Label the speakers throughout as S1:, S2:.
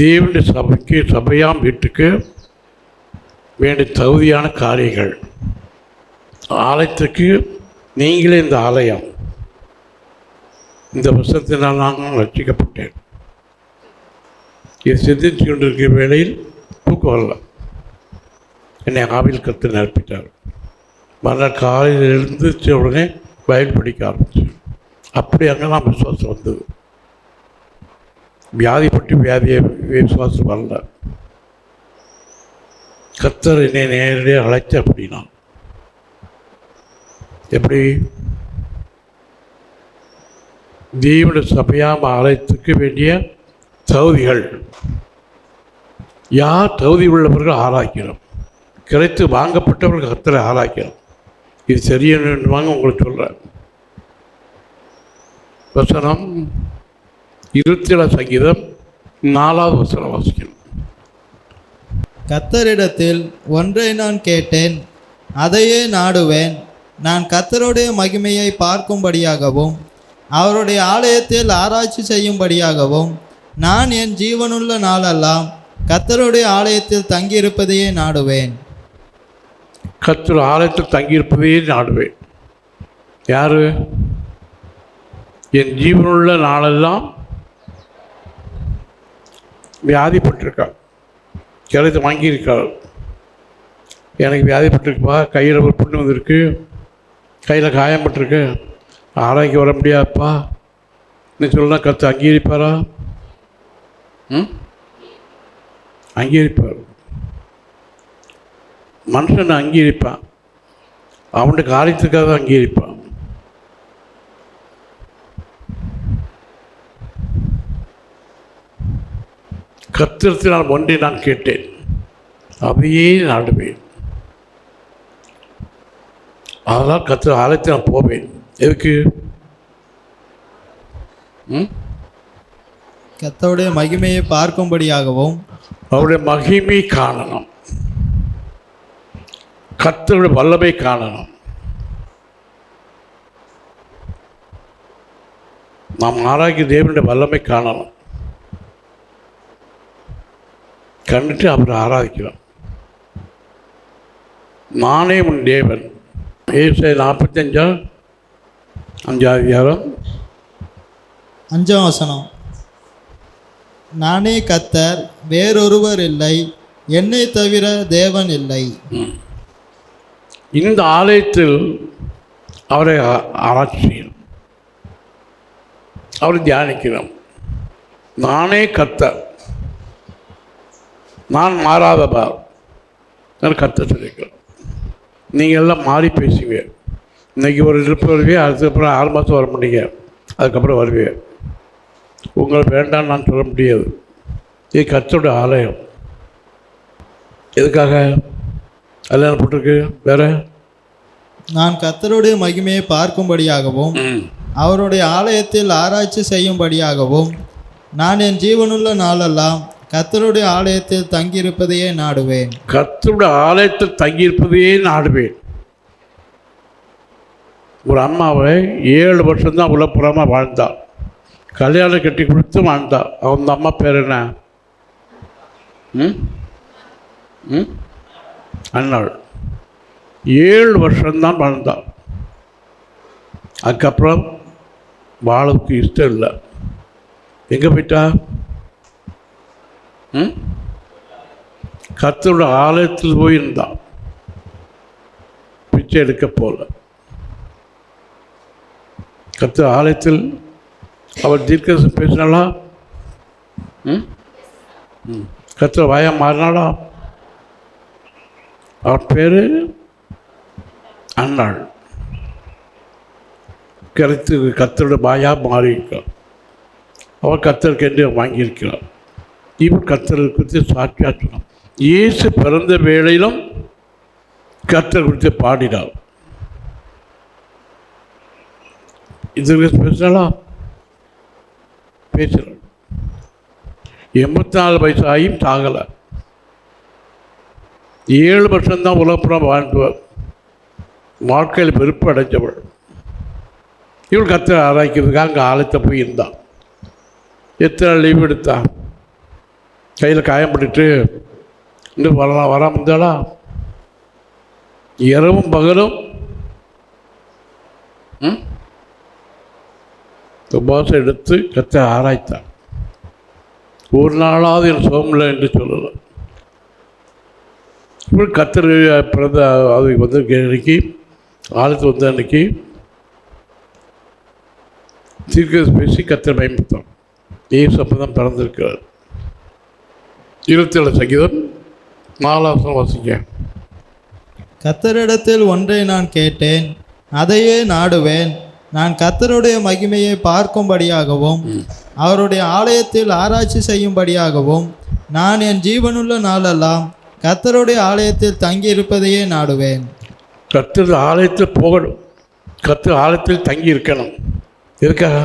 S1: தேவனுடைய சபைக்கு சபையாம் வீட்டுக்கு வேண்டிய தகுதியான காரியங்கள். ஆலயத்துக்கு நீங்களே இந்த ஆலயம். இந்த வருஷத்தினால் நான் ரட்சிக்கப்பட்டேன். இது சிந்தித்து கொண்டிருக்கிற வேளையில் தூக்கம் வரல. என்னை ஆவியில் கற்று நிரப்பிட்டார். மறுநாள் காலையில் எழுந்துச்ச உடனே பைபிள் படிக்க ஆரம்பித்தேன். அப்படி அங்கே நான் விசுவாசம் வந்தது. வியாதிப்பட்டு விசுவாசம் வரல. கர்த்தர் என்னை நேரடியாக அழைச்ச அப்படின்னா எப்படி தேவனுடைய சபையாம் ஆலயத்துக்கு வேண்டிய தகுதிகள். யார் தகுதி உள்ளவர்கள் ஆராய்க்கிறோம். கிடைத்து வாங்கப்பட்டவர்கள் கர்த்தரை ஆராய்க்கிறோம். இது சரியான வாங்க உங்களுக்கு சொல்கிறேன். வசனம் 27 சங்கீதம் 4வது வசனம் வாசிக்கணும்.
S2: கர்த்தரிடத்தில் ஒன்றை நான் கேட்டேன், அதையே நாடுவேன். நான் கர்த்தருடைய மகிமையை பார்க்கும்படியாகவும் அவருடைய ஆலயத்தில் ஆராய்ச்சி செய்யும்படியாகவும் நான் என் ஜீவனுள்ள நாளெல்லாம் கர்த்தருடைய ஆலயத்தில் தங்கியிருப்பதையே நாடுவேன்.
S1: கர்த்தர் ஆலயத்தில் தங்கியிருப்பதையே நாடுவேன். யார்? என் ஜீவனுள்ள நாளெல்லாம் வியாதிப்பட்டிருக்கா, கிடைத்து வாங்கியிருக்காள். எனக்கு வியாதிப்பட்டிருக்குப்பா, கையில் ஒரு புண்ணு வந்திருக்கு, கையில் காயப்பட்டிருக்கு, ஆராய்ச்சி வர முடியாதுப்பா நீ சொல்லலாம். கற்று அங்கீகரிப்பாரா? அங்கீகரிப்பார். மனுஷனை அங்கீகரிப்பான், அவனுடைய காரியத்துக்காக தான் அங்கீகரிப்பான். கர்த்தரிடத்தில் ஒன்றை நான் கேட்டேன், அதையே நாடுவேன். அதனால் கர்த்தர் ஆலயத்தில் நான் போவேன். எதுக்கு?
S2: கர்த்தருடைய மகிமையை பார்க்கும்படியாகவும்
S1: அவருடைய மகிமை காணணும், கர்த்தருடைய வல்லமை காணணும். நாம் ஆராய்ச்சி தேவனுடைய வல்லமை காணணும். கண்டுட்டு அவரை ஆராதிக்கிறோம். நானே உன் தேவன். ஏசாயா 45 5
S2: 5 வசனம். நானே கர்த்தர், வேறொருவர் இல்லை, என்னை தவிர தேவன் இல்லை.
S1: இந்த ஆலயத்தில் அவரை ஆராய்ச்சி செய்யணும், அவரை தியானிக்கணும். நானே கர்த்தர், நான் மாறாதவர். நான் கர்த்தர் சொல்லிக்கிறேன். நீங்கள் எல்லாம் மாறி பேசுவீங்க. இன்றைக்கி ஒரு இருப்பு வருவீங்க, அதுக்கப்புறம் 6 மாதம் வர முடியுங்க, அதுக்கப்புறம் வருவீங்க. உங்களை வேண்டான்னு நான் சொல்ல முடியாது. இது கர்த்தருடைய ஆலயம். எதுக்காக கல்யாணம் போட்டிருக்கு? வேறு
S2: நான் கர்த்தருடைய மகிமையை பார்க்கும்படியாகவும் அவருடைய ஆலயத்தில் ஆராய்ச்சி செய்யும்படியாகவும் நான் என் ஜீவனுள்ள நாளெல்லாம் கர்த்தருடைய ஆலயத்தில் தங்கியிருப்பதையே நாடுவேன்.
S1: கர்த்தருடைய ஆலயத்தில் தங்கியிருப்பதையே நாடுவேன். ஒரு அம்மாவை 7 வருஷம்தான் உலப்புறமாக வாழ்ந்தாள். கல்யாணம் கட்டி கொடுத்து வாழ்ந்தாள். அவங்க அம்மா பேர் என்ன? அண்ணாள். 7 வருஷம்தான் வாழ்ந்தாள். அதுக்கப்புறம் வாழவுக்கு இஷ்டம் இல்லை. எங்கே போயிட்டா? கர்த்தருடைய ஆலயத்தில் போயிருந்தான். பிச்சை எடுக்க போல. கர்த்தர் ஆலயத்தில் அவர் தீர்க்கதரிசனம் பேசினாளா? கர்த்தர் வாயா மாறினாளா? அவர் பேர் அன்னாள். கருத்து கர்த்தருடைய வாயா மாறியிருக்கிறார். அவர் கர்த்தருக்கு என்று வாங்கியிருக்கிறார். இவர் கர்த்தரை குறித்து சாட்சியாக சொன்னார். இயேசு பிறந்த வேளையிலும் கர்த்தர் குறித்து பாடினார். இது பேசலாம், பேசுகிறார். 84 வயசு ஆகியும் சாகலை. 7 வருஷம்தான் உலகப்புறம் வாழ்ந்தவர். வாழ்க்கையில் வெறுப்பு அடைஞ்சவள். இவள் கர்த்தரை ஆராய்க்கிறதுக்காக அங்கே ஆலயத்தை போய் இருந்தான். எத்தனை லீவ் எடுத்தான்? கையில் காயப்பட்டுட்டு இன்னும் வராமல் இருந்தாளா? இரவும் பகலும் உபவாசம் எடுத்து கத்தை ஆராய்த்தான். ஒரு நாளாவது என் சோமில்லை என்று சொல்லலாம். இப்படி கத்தர் பிறந்த அது வந்து அன்னைக்கு ஆலயத்து வந்த அன்னைக்கு தீர்க்க பேசி கத்தர் பயன்படுத்தான். ஏசு அப்போ தான் பிறந்திருக்கிறார். 27 சங்கீதம் 4 வாசிக்க.
S2: கர்த்தரிடத்தில் ஒன்றை நான் கேட்டேன், அதையே நாடுவேன். நான் கர்த்தருடைய மகிமையை பார்க்கும்படியாகவும் அவருடைய ஆலயத்தில் ஆராய்ச்சி செய்யும்படியாகவும் நான் என் ஜீவனுள்ள நாளெல்லாம் கர்த்தருடைய ஆலயத்தில் தங்கி இருப்பதையே நாடுவேன்.
S1: கர்த்தர் ஆலயத்தில் போகணும், கர்த்தர் ஆலயத்தில் தங்கி இருக்கணும். எதுக்காக?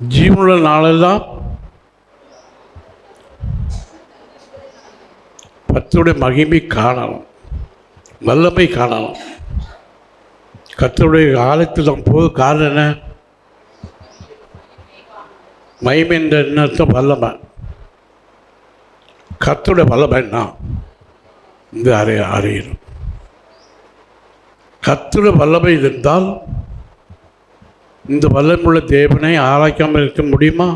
S1: ஜீவனுள்ள நாளெல்லாம் கர்த்தருடைய மகிமை காணணும், வல்லமை காணணும். கர்த்தருடைய ஆலயத்தில் நம்ம போது காரணம் என்ன? மகிமை என்ற எண்ணத்தை வல்லமை. கர்த்தருடைய வல்லமை என்ன? இந்த அறியணும். கர்த்தருடைய வல்லமை இருந்தால் இந்த வல்லமுள்ள தேவனை ஆராய்க்காமல் இருக்க முடியுமா?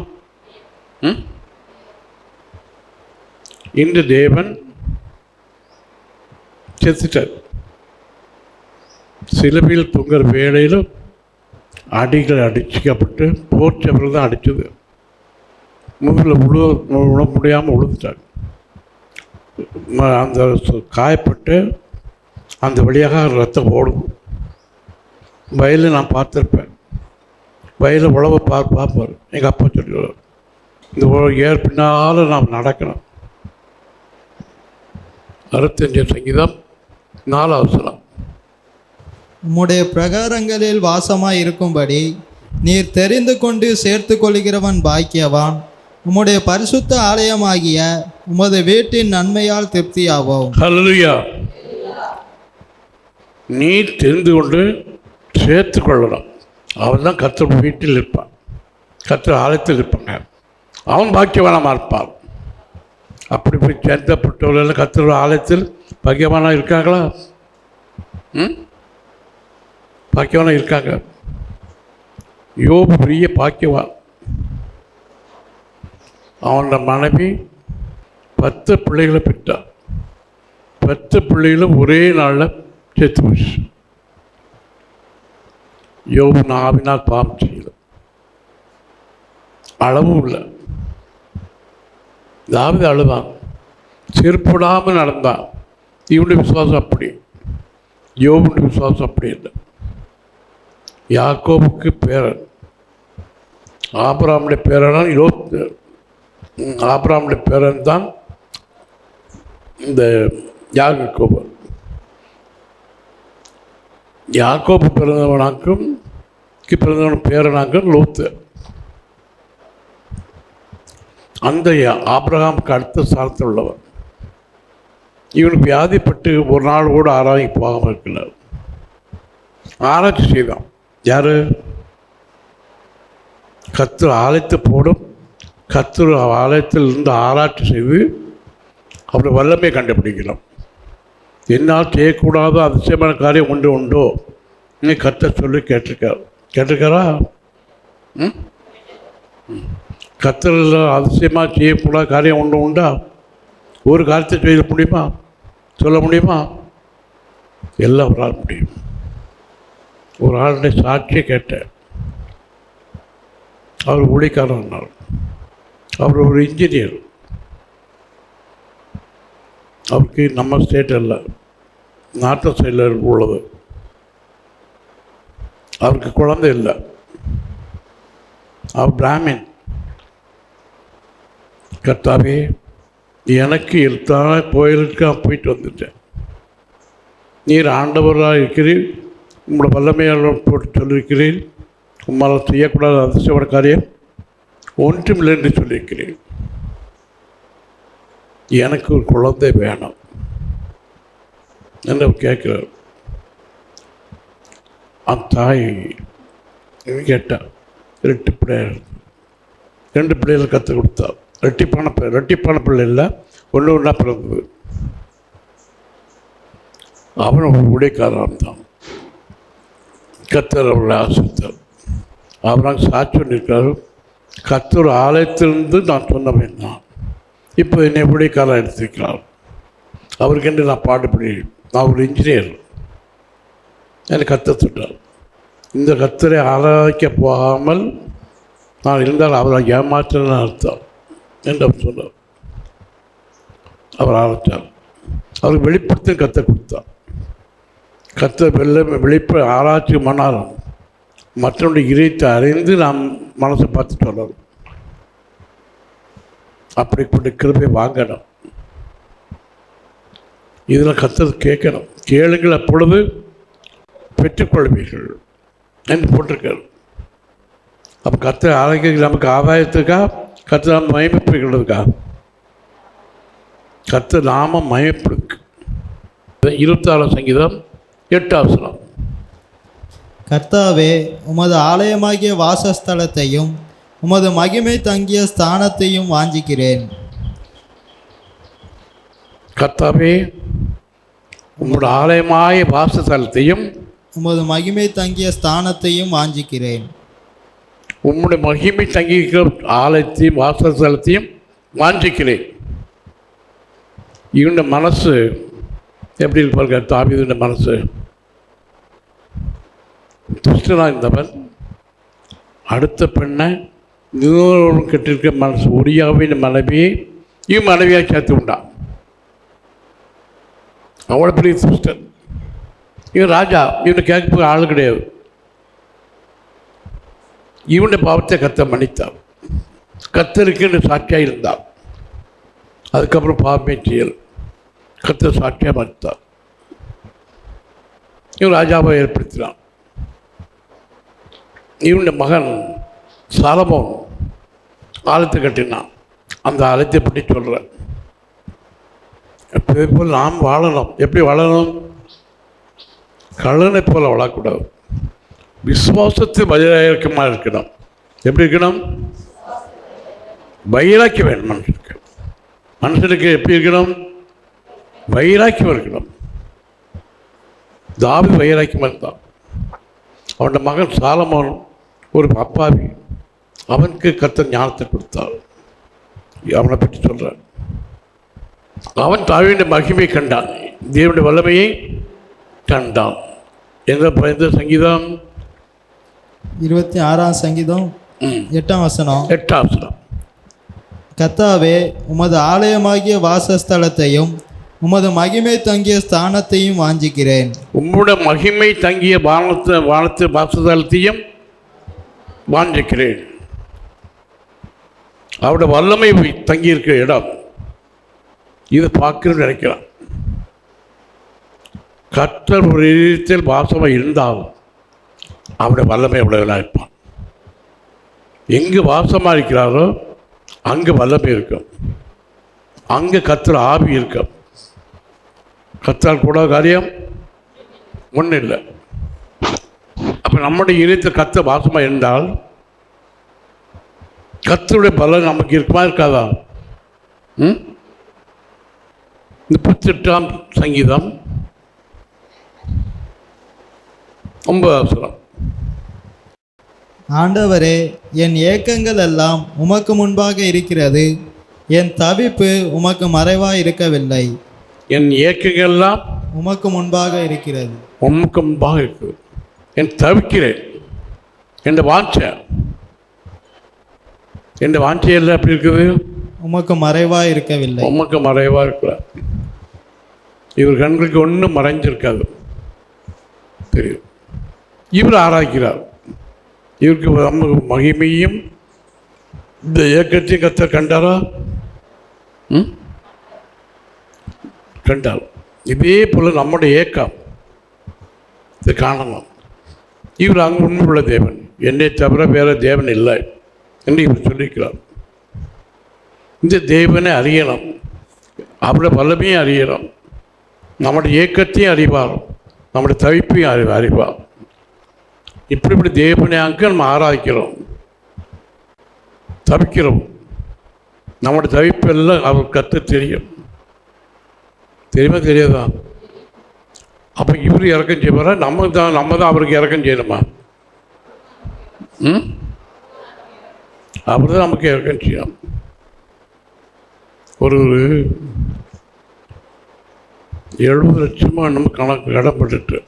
S1: இந்த தேவன் செத்துட்டார். சிலுவையில் தொங்குற வேளையிலும் அடிகள் அடிச்சுக்கப்பட்டு போர்ச்சவர்கள் தான் அடித்தது. முதுகில் விழ முடியாமல் விழுந்துட்டாங்க. அந்த காயப்பட்டு அந்த வழியாக ரத்தம் ஓடும். வயலில் நான் பார்த்துருப்பேன். வயலில் உழவை பார்ப்பார். எங்கள் அப்பா சொல்லுவார், இந்த ஏர் பின்னால் நாம் நடக்கணும். 65 சங்கீதம் 4
S2: உம்முடைய பிரகாரங்களில் வாசமாய் இருக்கும்படி நீர் தெரிந்து கொண்டு சேர்த்து கொள்கிறவன் பாக்கியவான். உம்முடைய பரிசுத்த ஆலயமாகிய உமது வீட்டின் நன்மையால் திருப்தியாவோம்.
S1: ஹல்லேலூயா. நீ தெரிந்து கொண்டு சேர்த்து கொள்ளணும். அவன் தான் கர்த்தர் வீட்டில் இருப்பான், கர்த்தர் ஆலயத்தில் இருப்பாங்க. அவன் பாக்கியவானமாக இருப்பான். அப்படி போய் சேர்ந்தப்பட்டவர்கள் கர்த்தர் ஆலயத்தில் பாக்கியவானாக இருக்காங்களா? பாக்கியவானாக இருக்காங்க. யோபு பெரிய பாக்கியவான். அவனோட மனைவி 10 பிள்ளைகளை பெற்றான். 10 பிள்ளைகளும் ஒரே நாளில் செத்து போச்சு. யோபு நாவினால் பாவம் செய்யல, அளவும் இல்லை. தாவீது அழுதான், செருப்படாமல் நடந்தான். இவனுடைய விசுவாசம் அப்படி, யோபுடைய விசுவாசம் அப்படி இல்லை. யாக்கோபுக்கு பேரன், ஆபிரகாமுடைய பேரனால் ஆபிரகாமுடைய பேரன் தான் இந்த யாக்கோபு. யாக்கோபு பிறந்தவனாக்கும் பிறந்தவன் பேரனாக்கும் லோத்து. அந்த ஆபிரகாமுக்கு அடுத்த ஸ்தானத்தில் உள்ளவர். இவனுக்கு வியாதிப்பட்டு ஒரு நாள் கூட ஆராய்ச்சி போகாமல் இருக்கிறார். ஆராய்ச்சி செய்தான். யார்? கர்த்தர் ஆலயத்தை போடும். கர்த்தர் ஆலயத்தில் இருந்து ஆராய்ச்சி செய்து அப்படி வல்லமை கண்டுபிடிக்கலாம். என்னால் செய்யக்கூடாத அதிசயமான காரியம் ஒன்று உண்டோ நீ கர்த்தர் சொல்லி கேட்டிருக்காரா? கர்த்தரில் அதிசயமாக செய்யக்கூடாத காரியம் ஒன்று உண்டா? ஒரு காரியத்தை செய்ய முடியுமா? சொல்ல முடியுமா? எல்லாம் ஒரு ஆள் முடியும். ஒரு ஆளுடைய சாட்சியை கேட்டேன். அவர் ஊழியக்காரர். அவர் ஒரு இன்ஜினியர். அவருக்கு நம்ம ஸ்டேட் இல்லை, நாட்டு சைடில் உள்ளது. அவருக்கு குழந்தை இல்லை. அவர் பிராமின். கர்த்தாவே, எனக்கு எழுத்தான கோயிலுக்கு நான் போயிட்டு வந்துட்டேன். நீர் ஆண்டவராக இருக்கிறீர், உங்களோட வல்லமையாளர் போட்டு சொல்லியிருக்கிறீர். உம்மால் செய்யக்கூடாத அதிசயமான காரியம் ஒன்றுமில்லை என்று சொல்லியிருக்கிறேன். எனக்கு ஒரு குழந்தை வேணும் என்று கேட்கிறார். அந்த தாய் கேட்டார். 2 பிள்ளைகள் கற்றுக் கொடுத்தார். ரெட்டிப்பான பிள்ளை இல்லை, ஒன்று ஒன்றா பிறந்தது. அவன் ஒரு ஊழியக்காரன் தான். கர்த்தர் அவர்களை ஆசித்தார். அவராக சாட்சி பண்ணியிருக்காரு. கர்த்தர் ஆலயத்திலிருந்து நான் சொன்னவன் தான். இப்போ என்னை ஊழியக்காரன் எடுத்திருக்கிறார். அவருக்கென்று நான் பாடுபடி, நான் ஒரு இன்ஜினியர். எனக்கு கர்த்தர் சொன்னார், இந்த கர்த்தரை ஆராய்க்க போகாமல் நான் இருந்தால் அவரை ஏமாற்றன்னு அர்த்தம் என்று அவர் சொன்னார். அவர் ஆராய்ச்சார். அவருக்கு வெளிப்படுத்த கர்த்தர் கொடுத்தார். கர்த்தர் வெளிப்ப ஆராய்ச்சி மன்னாரம் மற்றவனுடைய இதயத்தை அறிந்து நாம் மனசை பார்த்து சொல்லணும். அப்படிப்பட்ட கிருபை வாங்கணும். இதில் கர்த்தர் கேட்கணும். கேளுங்கள் அப்பொழுது பெற்றுக்கொள்வீர்கள் என்று போட்டிருக்காரு. அப்போ கர்த்தர் ஆரோக்கியம் நமக்கு ஆதாயத்துக்கா, கர்த்தர் நாம் மயமைப்படுகிறதுக்கா? கர்த்தர் நாம மயப்படுக்கு. 26 சங்கீதம் 8
S2: கர்த்தாவே, உமது ஆலயமாகிய வாசஸ்தலத்தையும் உமது மகிமை தங்கிய ஸ்தானத்தையும் வாஞ்சிக்கிறேன்.
S1: கர்த்தாவே, உமது ஆலயமாய வாசஸ்தலத்தையும்
S2: உமது மகிமை தங்கிய ஸ்தானத்தையும் வாஞ்சிக்கிறேன்.
S1: உம்முடைய மகிமை தங்கியிருக்கிற ஆலயத்தையும் வாசஸ்தலத்தையும் வாஞ்சிக்கிறேன். இவனுடைய மனசு எப்படி இருப்பாங்க? தாவீதுடைய மனசு துஷ்டனாக இருந்தவன் அடுத்த பெண்ணை இன்னொரு கெட்டிருக்க மனசு உரியாவின் மனைவியை இவன் மனைவியாக சேர்த்து உண்டான். அவ்வளோ பெரிய துஷ்டன் இவன். ராஜா இவனை கேட்க ஆள் கிடையாது. இவனுடைய பாவத்தை கர்த்தர் மன்னித்தார். கர்த்தருக்கு சாட்சியாக இருந்தார். அதுக்கப்புறம் பாவமே செய்யல். கர்த்தர் சாட்சியாக மன்னித்தார். இவன் ராஜாவை ஏற்படுத்தினான். இவனுடைய மகன் சாலமோன் ஆலயத்தை கட்டினான். அந்த ஆலயத்தை பற்றி சொல்கிறேன். அதே போல் நாம் வாழணும். எப்படி வாழணும்? கள்ளனை போல் வாழக்கூடாது. விசுவாசத்து வைராக்கியமாக இருக்கணும். எப்படி இருக்கணும்? வைராக்கியம் வேணும் மனுஷனுக்கு. மனுஷனுக்கு எப்படி இருக்கணும்? வைராக்கியம் இருக்கணும். தாவீது வைராக்கியமாக இருந்தான். அவனோட மகன் சாலமோன் ஒரு அப்பாவி. அவனுக்கு கர்த்தர் ஞானத்தை கொடுத்தார். அவனை பற்றி சொல்கிறான். அவன் தாவீதுடைய மகிமையை கண்டான், தேவனுடைய வல்லமையை கண்டான். எந்த சங்கீதம்?
S2: 26 சங்கீதம் 8
S1: 8
S2: கர்த்தாவே, உமது ஆலயமாகிய வாசஸ்தலத்தையும் உமது மகிமை தங்கிய ஸ்தானத்தையும் வாஞ்சிக்கிறேன்.
S1: உம்முடைய மகிமை தங்கிய வானத்து வாசஸ்தலத்தையும் வாஞ்சிக்கிறேன். அவருடைய வல்லமை தங்கியிருக்கிற இடம் இது பார்க்கணும்னு நினைக்கிறான். கர்த்தர் ஒரு இடத்தில் வாசமாக இருந்தாலும் அவருடைய வல்லமை உடையவனாக இருப்பான். எங்கு வாசமாக இருக்கிறாரோ அங்கே வல்லமை இருக்கும். அங்கே கர்த்தர் ஆவி இருக்கும். கர்த்தரால் கூட காரியம் ஒன்றும் இல்லை. அப்போ நம்முடைய இதயத்தில் கர்த்தர் வாசமாக இருந்தால் கர்த்தருடைய பலன் நமக்கு இருக்குமா இருக்காதா? இந்த 38 சங்கீதம் 9
S2: ஆண்டவரே, என் ஏக்கங்கள் எல்லாம் உமக்கு முன்பாக இருக்கிறது. என் தவிப்பு உமக்கு மறைவாக இருக்கவில்லை.
S1: என் ஏக்கங்கள் எல்லாம்
S2: உமக்கு முன்பாக இருக்கிறது.
S1: உமக்கு முன்பாக இருக்குது. என் தவிக்கிறேன். என் வாஞ்சையெல்லாம் எப்படி இருக்குது?
S2: உமக்கு மறைவாக இருக்கவில்லை.
S1: உமக்கு மறைவாக இருக்கிறார். இவர் கண்களுக்கு ஒன்றும் மறைஞ்சிருக்காது, தெரியும். இவர் ஆராய்க்கிறார். இவருக்கு நமக்கு மகிமையும் இந்த ஏக்கத்தையும் கர்த்தர் கண்டாரா? கண்டார். இதே போல் நம்முடைய ஏக்கம் இது காணலாம். இவர் அங்கு உண்மையுள்ள தேவன், என்னை தவிர வேறு தேவன் இல்லை என்று இவர் சொல்லியிருக்கிறார். இந்த தேவனை அறியணும், அவருடைய வல்லமையை அறியணும், நம்முடைய ஏக்கத்தையும் அறிவார், நம்முடைய தவிப்பையும் அறிவார். இப்படி தேவனை அங்கே நம்ம ஆராய்க்கிறோம், தவிக்கிறோம். நம்முடைய தவிப்பெல்லாம் அவர் கற்று தெரியும். தெரியுமா தெரியாதா? அப்போ இவர் இறக்கம் செய்வாரா? நம்ம தான் அவருக்கு இறக்கம் செய்யணுமா? அவர் தான் நமக்கு இறக்கம் செய்யணும். ஒரு 70 லட்சமாக நம்ம கணக்கு கடன்பட்டு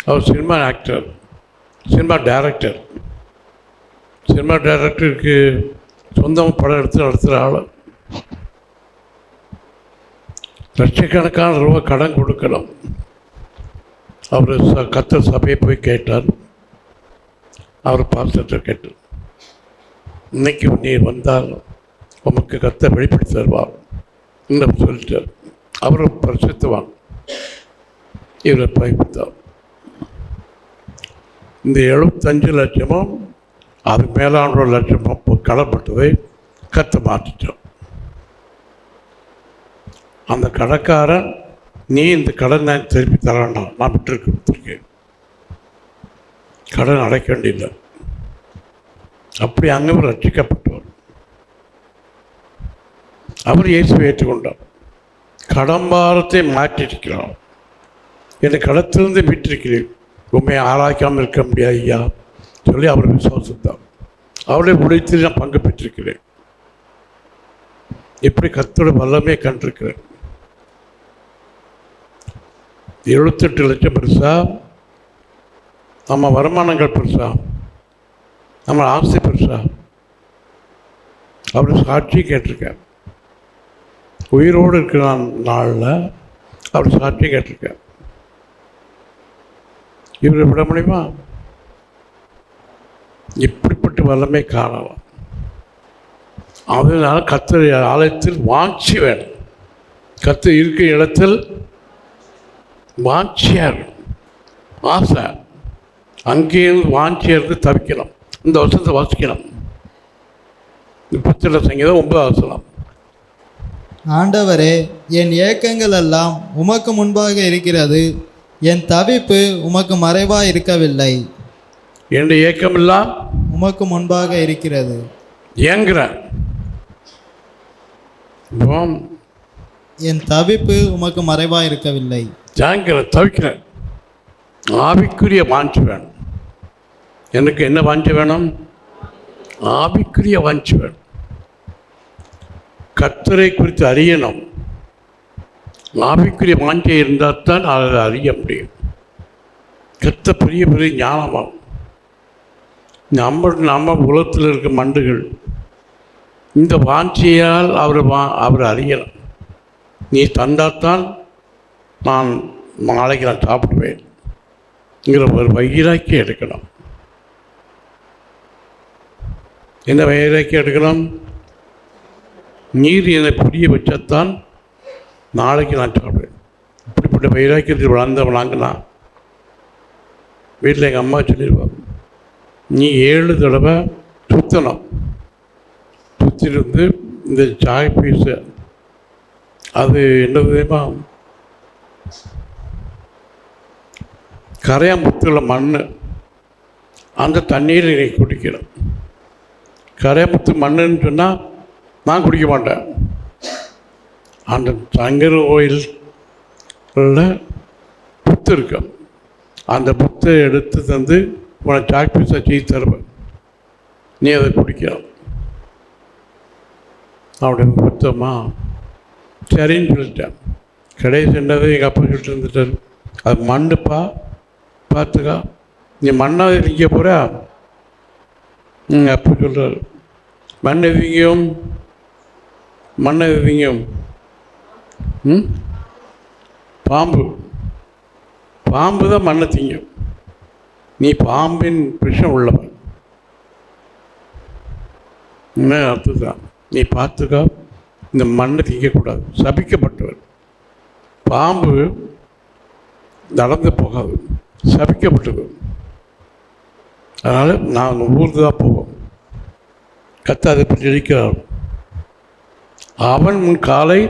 S1: அவர் cinema actor, cinema director. Cinema டைரக்டருக்கு சொந்தமாக படம் எடுத்து நடத்துகிற ஆள். லட்சக்கணக்கான ரூபா கடன் கொடுக்கணும். அவர் கர்த்தர் சபையை போய் கேட்டார். அவர் பாஸ்டர்கிட்ட கேட்டார், இன்னைக்கு நீர் வந்தால் உமக்கு கர்த்தர் வெளிப்படுத்தி தருவார் என்று சொல்லிட்டார். அவர் பரிசுத்தவான், இவரை பயப்பித்தார். இந்த 75 லட்சமும் அதுக்கு மேலான 1 லட்சமும் கடன்பட்டதை கர்த்தர் மாற்றிட்டார். அந்த கடைக்காரன், நீ இந்த கடன் நான் திருப்பி தரானா, நான் விட்டு கொடுத்துருக்கேன், கடன் அடைக்க வேண்டியதில்லை. அப்படி அங்கே ரட்சிக்கப்பட்டவர். அவர் இயேசுவை ஏற்றுக்கொண்டார். கடம்பாரத்தை மாற்றிருக்கிறார். என்னை கடத்திலிருந்து மீட்டிருக்கிறேன், உண்மையை ஆராய்க்காமல் இருக்க முடியாது ஐயா சொல்லி அவர் விசுவாசித்தார். அவருடைய உடைத்தில் நான் பங்கு பெற்றிருக்கிறேன். இப்படி கர்த்தரோட வல்லமையை கண்டிருக்கிறேன். 78 லட்சம் பெருசா, நம்ம வருமானங்கள் பெருசா, நம்ம ஆசை பெருசா? அவர் சாட்சி கேட்டிருக்கேன். உயிரோடு இருக்கிற நாளில் அவர் சாட்சி கேட்டிருக்கேன். இவரை விட முடியுமா? இப்படிப்பட்ட வல்லமை காணலாம். அதனால கர்த்தர் ஆலயத்தில் வாஞ்சி வேணும். கர்த்தர் இருக்கிற இடத்தில் வாஞ்சியார், ஆசை. அங்கேயும் வாஞ்சியருக்கு தவிக்கணும். இந்த வருஷத்தை வாசிக்கணும். 37 சங்கீதம் 9 வசனம்.
S2: ஆண்டவரே, என் ஏக்கங்கள் எல்லாம் உமக்கு முன்பாக இருக்கிறது, என் தவிப்பு உமக்கு மறைவாக இருக்கவில்லை.
S1: என்னுடைய ஏக்கமெல்லாம்
S2: உமக்கு முன்பாக இருக்கிறது.
S1: ஏங்குறேன்,
S2: என் தவிப்பு உமக்கு மறைவாக இருக்கவில்லை.
S1: ஜாங்கிற தவிக்கிறேன். ஆவிக்குரிய வாஞ்சி வேணும். எனக்கு என்ன வாஞ்சி வேணும்? ஆவிக்குரிய வாஞ்சி வேணும். கர்த்தரை குறித்து அறியணும். ஆவிக்குரிய வாஞ்சி இருந்தால் தான் அதை அறிய முடியும். கர்த்தர் பெரிய பெரிய ஞானமாகும். நம்ம உலகத்தில் இருக்க மண்டுகள் இந்த வாஞ்சியால் அவர் அறியணும். நீ தந்தாத்தான் நான் நாளைக்கு நான் சாப்பிடுவேன்ங்கிற ஒரு வைராக்கியம் எடுக்கணும். என்ன வைராக்கியம் எடுக்கணும்? நீர் என்னை புரிய வச்சாத்தான் நாளைக்கு நான் சாப்பிடுவேன். இப்படிப்பட்ட வைராக்கியத்தில் வளர்ந்தவனாங்கன்னா வீட்டில் எங்கள் அம்மா சொல்லிடுவாங்க, நீ 7 தடவை சுற்றணும். சுற்றிட்டு வந்து இந்த சாய் பீஸு அது என்ன தெரியுமா, கரையாமுத்துல மண், அந்த தண்ணீரை நீ குடிக்கணும். கரையாமுத்து மண்ணுன்னு சொன்னால் நான் குடிக்க மாட்டேன். அந்த சங்கர கோயிலில் புத்து இருக்கும். அந்த புத்தை எடுத்து தந்து உனக்கு சாக் பீஸை செய்து தருவேன், நீ அதை குடிக்கலாம். அப்படி புத்தமா சரின்னு சொல்லிட்டேன். கடைசி என்னது எங்கள் அப்பா சொல்லிட்டு இருந்துட்டார், அது மண்ணுப்பா, பார்த்துக்கா, நீ மண்ணாக இருக்க போகிறா. எங்கள் அப்பா சொல்கிறார், மண் எதிங்கும், மண் எதிங்கும். பாம்பு பாம்பு தான் மண்ணை திங்கும். நீ பாம்பின் விஷம் உள்ளவன். என்ன அர்த்தம் தான், நீ பார்த்துக்கா, இந்த மண்ணை திங்கக்கூடாது, சபிக்கப்பட்டவன். பாம்பு நடந்து போகாது, சபிக்கப்பட்டது. அதனால் நான் ஊருக்கு தான் போவோம். கத்த அதை பற்றி இருக்கிறார். அவன் உன் காலை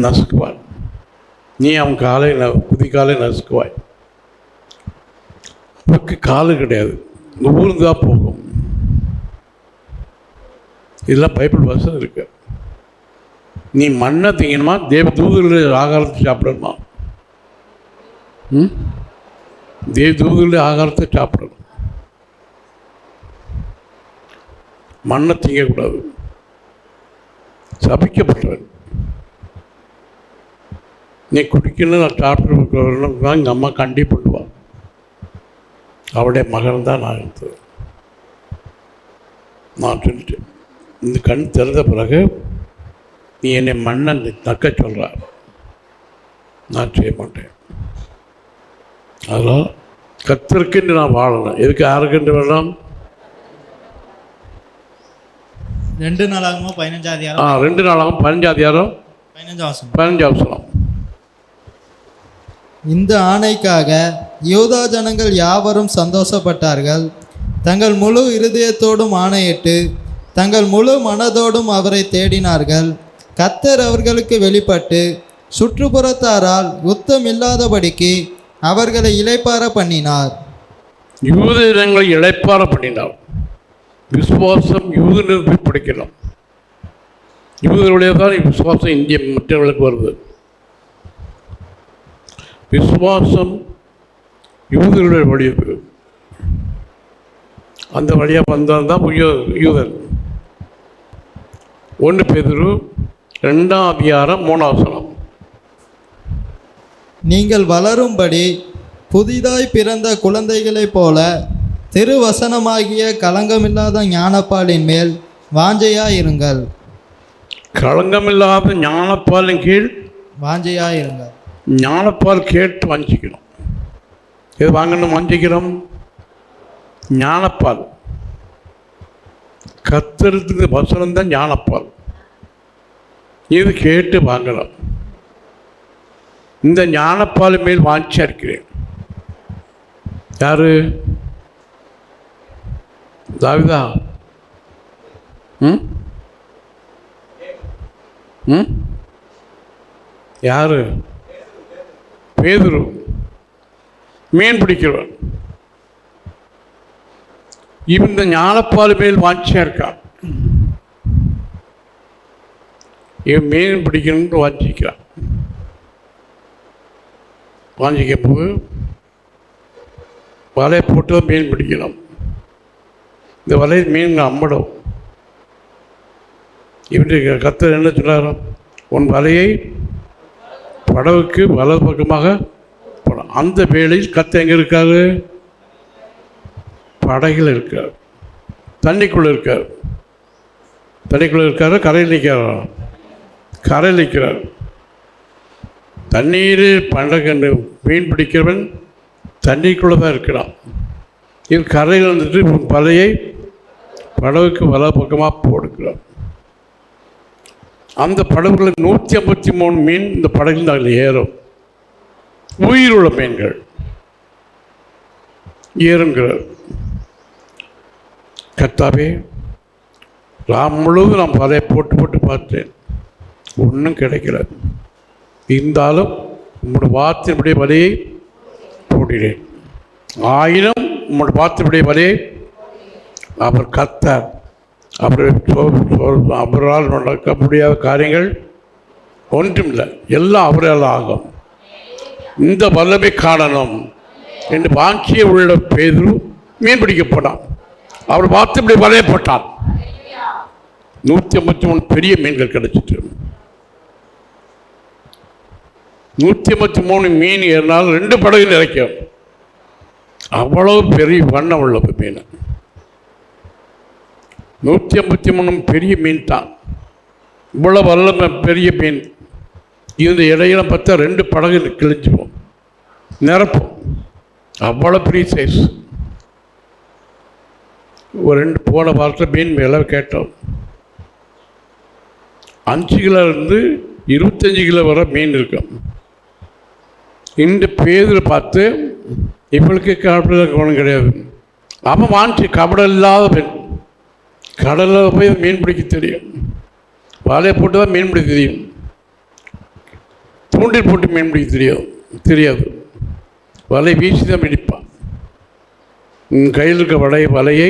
S1: நசுக்குவான், நீ அவன் காலை குதிக்காலை நசுக்குவாய். உனக்கு காலு கிடையாது, ஊருக்கு தான் போகும். இதெல்லாம் பைபிள் வசனம் இருக்கு. நீ மண்ணை திங்கணுமா, தேவ தூதர்களுடைய ஆகாரத்தை சாப்பிடணுமா? தேவ தூதர்களுடைய ஆகாரத்தை சாப்பிடணும். மண்ணை திங்கக்கூடாது, சபிக்கப்பட்டவன். நீ குடிக்கணும், நான் சாப்பிட்டு தான் எங்கள் அம்மா கண்டி பண்ணுவாள். அவளுடைய மகன் தான் நான் இருந்தது. நான் சொல்லிட்டேன், இந்த கண் திறந்த பிறகு நீ என்னை மண்ணை நக்க சொல்கிற, நான் செய்ய மாட்டேன். அதனால் கர்த்தருக்கென்று நான் வாழணும். எதுக்கு யாருக்கென்று வேணும்?
S2: 2 நாளாகவும் 15 அதிகாரம்
S1: 2 நாளாகவும் 15 அதிகாரம் 15 வசனம்.
S2: இந்த ஆணைக்காக யூதா ஜனங்கள் யாவரும் சந்தோஷப்பட்டார்கள். தங்கள் முழு இருதயத்தோடும் ஆணையிட்டு தங்கள் முழு மனதோடும் அவரை தேடினார்கள். கர்த்தர் அவர்களுக்கு வெளிப்பட்டு சுற்றுப்புறத்தாரால் யுத்தம் இல்லாதபடிக்கு அவர்களை இளைப்பாற பண்ணினார்.
S1: யூத ஜனங்களை இளைப்பாற பண்ணினார். விசுவாசம் யூதனுக்கு படிக்கலாம். யூதருடைய தான் விசுவாசம் இந்திய மற்றவர்களுக்கு வருது. விசுவாசம் யூதருடைய வழி, அந்த வழியாக வந்தால் தான் யூதன். 1 பேதுரு 2 அதிகாரம் 3 வசனம்.
S2: நீங்கள் வளரும்படி புதிதாய் பிறந்த குழந்தைகளைப் போல திருவசனமாகிய களங்கமில்லாத ஞானப்பாலின் மேல் வாஞ்சையாயிருங்கள்.
S1: களங்கமில்லாத ஞானப்பாலின் கீழ்
S2: வாஞ்சையாயிருங்கள்.
S1: ஞானப்பால் கேட்டு வாஞ்சிக்கணும். எது வாங்கணும் வாஞ்சிக்கிறோம்? ஞானப்பால். கர்த்தருக்கு வசனம் தான் ஞானப்பால். இது கேட்டு வாங்கலாம். இந்த ஞானப்பால் மேல் வாஞ்சியா இருக்கிறேன். யாரு? தாவீதா? யாரு? பேதுரு. மீன் பிடிக்கிறவன். இந்த ஞானப்பால் மேல் வாஞ்சியா இருக்கான். இவன் மீன் பிடிக்கணும்னு வாஞ்சிக்கிறான். வாஞ்சிக்கும் போது வலையை போட்டு மீன் பிடிக்கணும். இந்த வலையை மீன் அம்படும். இவனுக்கு கர்த்தர் என்ன சொன்னார்? உன் வலையை படவுக்கு வலது பக்கமாக போடும். அந்த வேளையில் கர்த்தர் எங்கே இருக்காரு? படகில் இருக்கார், தண்ணிக்குள்ளே இருக்கார். தண்ணிக்குள்ளே இருக்காரு, கரையில் நிற்கிறார். கரையில் நிற்கிறார். தண்ணீரில் பண்டகண்டு மீன் பிடிக்கிறவன் தண்ணிக்குள்ளே தான் இருக்கிறான். இது கரையில் வந்துட்டு வலையை படகுக்கு வலது பக்கமாக போடுக்கிறார். அந்த படகுல 153 மீன் இந்த படகுல அதில் ஏறும். உயிருள்ள மீன்கள் ஏறுங்கிறார். கர்த்தாவே, ராம் முழுவதும் நான் வலையை போட்டு போட்டு பார்த்தேன், ஒன்றும் கிடைக்கல. இருந்தாலும் உங்களோட வார்த்தையினுடைய வலையை போடுகிறேன். 1000 உங்களோட வார்த்தையினுடைய வலையை அவர் கர்த்தர். அவரால் நடக்க முடியாத காரியங்கள் ஒன்றுமில்லை, எல்லாம் அவரால் ஆகும். இந்த வல்லமை காணணும் என்று வாஞ்சிய உள்ள பேதுரு மீன் பிடிக்கப்பட்டான். அவர் வார்த்தைப்படி வலையை போட்டார். 153 பெரிய மீன்கள் கிடைச்சிட்டு. 153 மீன் ஏறினால் 2 படகு நிறைக்கும். அவ்வளவு பெரிய வண்ணம் உள்ள மீன். 153 பெரிய மீன் தான். இவ்வளோ வல்லமை பெரிய மீன். இந்த இடையில பார்த்தா 2 படகு கிழிஞ்சுவோம், நிரப்போம். அவ்வளோ பெரிய சைஸ். ஒரு 2 போன வாரத்தில் மீன் விலை கேட்டோம். 5 கிலோ இருந்து 25 கிலோ வரை மீன் இருக்கும். இந்த பேதில் பார்த்து இவளுக்கு கபடில் கவனம் கிடையாது. அவன் வாஞ்சி கபடம் இல்லாத பெண். கடலில் போய் மீன் பிடிக்க தெரியும். வலையை போட்டு தான் மீன் பிடிக்க தெரியும். தூண்டில் போட்டு மீன் பிடிக்க தெரியாது. வலை வீசி தான் பிடிப்பான். கையில் இருக்க வலையை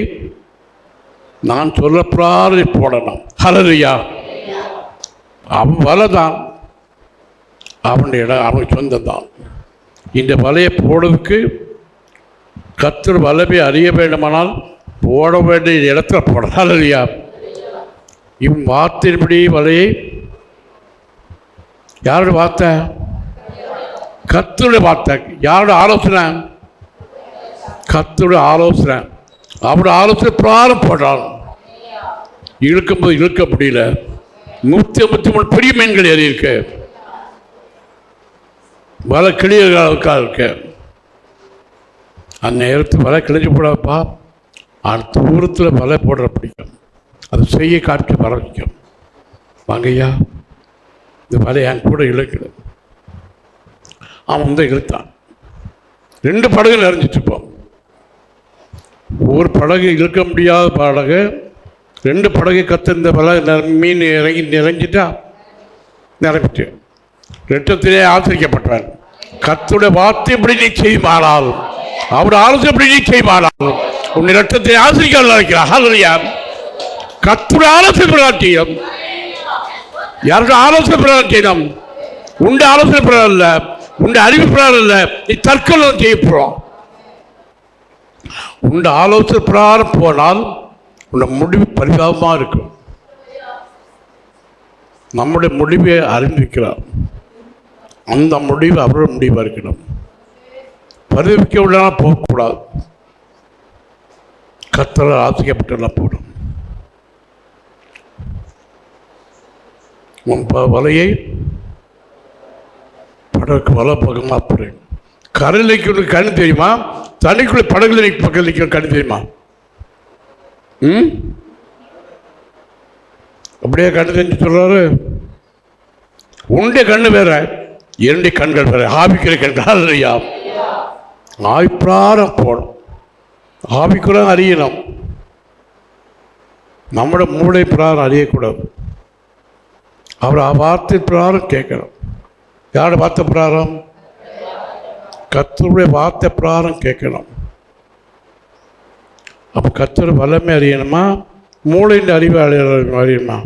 S1: நான் சொல்லப்படாத போடணும். ஹல்லேலூயா. அவன் வலை தான், அவனுடைய இடம், அவனுக்கு சொந்தம் தான். இந்த வலையை போடுறதுக்கு கர்த்தர் வல்லமை அறிய வேண்டுமானால் போட வேண்டிய இடத்துல போட. ஹல்லேலூயா. இவன் வார்த்தையின்படி வலையை, யாருடைய வார்த்தை? கர்த்தருடைய வார்த்தை. யாருடைய ஆலோசனை? கர்த்தருடைய ஆலோசனை. அவருடைய ஆலோசனை பிரகாரம் போடுறான். இழுக்கும்போது இழுக்க முடியல. 153 பெரிய மீன்கள் ஏறி இருக்கு. வலை கிளியர்களுக்காக இருக்கு. அந்த நேரத்தில் வலை கிழிஞ்சு போடாப்பா. அடுத்த தூரத்தில் வலை போடுற பிடிக்கும். அது செய்ய காட்டி வர வைக்கும். வாங்கய்யா, இந்த வலை என் கூட இழுக்கல. அவன் வந்து இழுத்தான். 2 படகு நிறைஞ்சிட்டு இருப்போம். ஒரு படகு இழுக்க முடியாத படகு, 2 படகு கத்திருந்த வலை மீன் நிறைஞ்சிட்டா நிரம்பிட்டு இரட்டத்திலே ஆசிரிக்கப்பட்டார். கர்த்தருடைய வார்த்தை எப்படி நீ செய்வானால், அவருடைய ஆலோசனை எப்படி நீ செய்வானால் உன் இரட்டத்தை ஆசிரிக்க நினைக்கிறார். ஹல்லேலூயா. கர்த்தருடைய ஆலோசனை பிரகாரம் செய்யும். யாருடைய ஆலோசனை பிரகாரம் செய்யணும்? உண்டு ஆலோசனை பிரகாரம் இல்லை, உண்டு அறிவு பிரகாரம் இல்லை. நீ தற்கொலை செய்ய போறோம். உண்டு ஆலோசனை பிரகாரம் போனால் உன்னை முடிவு பரிதாபமாக இருக்கும். நம்முடைய முடிவை அறிந்திருக்கிறார். அந்த முடிவு அவருடைய முடிவாக இருக்கணும். பரிதவிக்க உள்ளனா போகக்கூடாது. கர்த்தரால் ஆசிக்கப்பட்டெல்லாம் போடும். உன் வலையை படகுக்கு வலை பக்கமாக போகிறேன். கரையிலைக்கு உனக்கு கண்ணு தெரியுமா? தண்ணிக்குள்ளே படகுல பக்கத்தில் நிற்கிற கண்ணு தெரியுமா? அப்படியே கண்ணு தெரிஞ்சு சொல்றாரு. உன்னுடைய கண்ணு வேற, என்னுடைய கண்கள் வேற. ஆவிக்கிற கண்கள் இல்லையா? ஆவிப்பிராரம் போடும். ஆவிக்குறம் அறியணும். நம்முடைய மூளை பிராரம் அறியக்கூடாது. அவர் வார்த்தை பிராரம் கேட்கணும். யாரோட வார்த்தை பிராரம்? கர்த்தருடைய வார்த்தை பிராரம் கேட்கணும். அப்போ கர்த்தர் வல்லமை அறியணுமா, மூளையின் அறிவு அறியணுமா?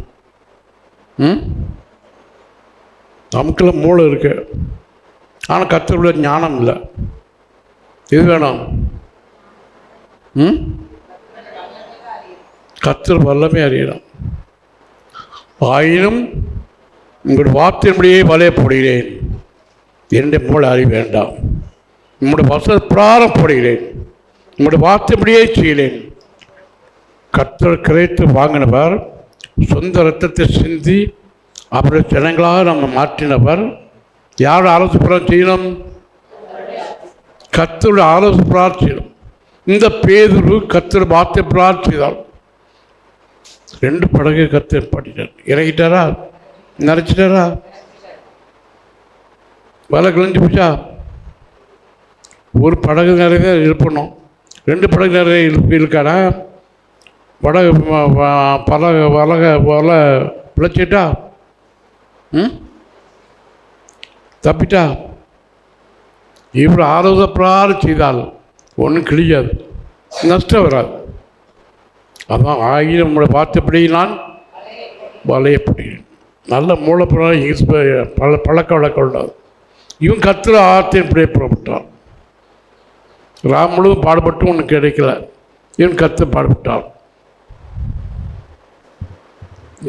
S1: நமக்குள்ள மூளை இருக்கு, ஆனால் கர்த்தருடைய ஞானம் இல்லை. இது வேணும். கர்த்தர் வல்லமை அறியணும். ஆயினும் உங்களுடைய வார்த்தையின்படியே வலைய போடுகிறேன். என்னுடைய மூளை அறிவு வேண்டாம். உங்களுடைய வசன பிராரம் போடுகிறேன். உங்களுடைய வார்த்தைப்படியே செய்கிறேன். கர்த்தர் கிரயத்து வாங்கினவர், சொந்த இரத்தத்தை சிந்தி அவருடைய ஜனங்களாக நம்ம மாற்றினவர். யாரோட ஆலோசனை பிரகாரம் செய்யணும்? கர்த்தருடைய ஆலோசனை பிரகாரம் செய்யணும். இந்த பேதுரு கர்த்தர் வார்த்தை பிரகாரம் செய்தார். 2 படகு கர்த்தர் பாட்டிட்டார். இறங்கிட்டாரா? நினைச்சிட்டாரா? வலை கிழிஞ்சு போச்சா? ஒரு படகு நிறைய இருப்பணும். 2 படகு நிறைய இருக்காடா? படகு வலை பிழைச்சிட்டா? தப்பிட்டா? இவர் ஆலோசனை பிரகாரம் செய்தால் ஒன்றும் கிழியாது, நஷ்டம் வராது. அதான் ஆகிய நம்மளை பார்த்தபடி நான் வலையப்படுகிறேன். நல்ல மூலப்பிரகாரம் பழக்க வழக்கம் உள்ளது. இவன் கர்த்தர் ஆர்த்தை இப்படியே புறப்பட்டான். ராம் முழுவதும் பாடுபட்டும் ஒன்று கிடைக்கல. இவன் கர்த்தர் பாடுபட்டான்.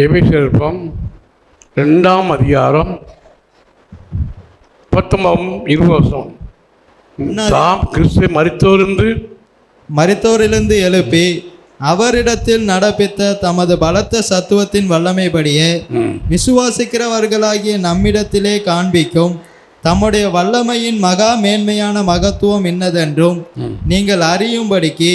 S1: எபேசியர் 2ஆம் அதிகாரம் 19-20 தாம் கிறிஸ்துவை
S2: மரித்தோரிலிருந்து எழுப்பி அவரிடத்தில் நடப்பித்த தமது பலத்த சத்துவத்தின் வல்லமைப்படியே விசுவாசிக்கிறவர்களாகிய நம்மிடத்திலே காண்பிக்கும் தம்முடைய வல்லமையின் மகா மேன்மையான மகத்துவம் இன்னதென்றும் நீங்கள் அறியும்படிக்கு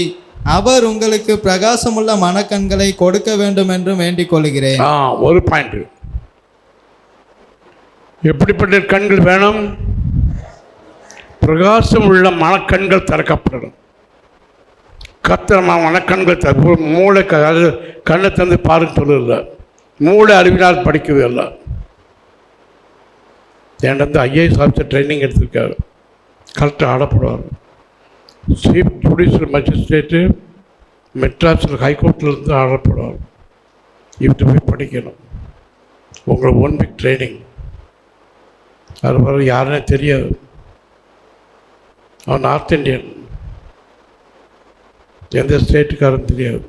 S2: அவர் உங்களுக்கு பிரகாசமுள்ள மனக்கண்களை கொடுக்க வேண்டும் என்றும் வேண்டிக் கொள்கிறேன்.
S1: ஒரு பாயிண்ட். எப்படிப்பட்ட கண்கள் வேணும்? பிரகாசம் உள்ள மனக்கண்கள் திறக்கப்படணும். கத்திரமா மனக்கண்கள் மூளை கண்ணை தந்து பாருன்னு சொல்லல. மூளை அறிவினால் படிக்கிறது இல்லை. என்கிட்ட ஐஏஎஸ் ஆஃபீஸர் ட்ரைனிங் எடுத்திருக்காரு. கரெக்டாக ஆடப்படுவார். சீஃப் ஜுடிஷியல் மஜிஸ்ட்ரேட்டு மெட்ராஸில் ஹைகோர்ட்லேருந்து ஆர்டர் போடுவார். இவர்கிட்ட போய் படிக்கணும். உங்களை 1 வீக் ட்ரைனிங். அது வர யாருன்னே தெரியாது. அவன் நார்த் இந்தியன், எந்த ஸ்டேட்டுக்காரன் தெரியாது.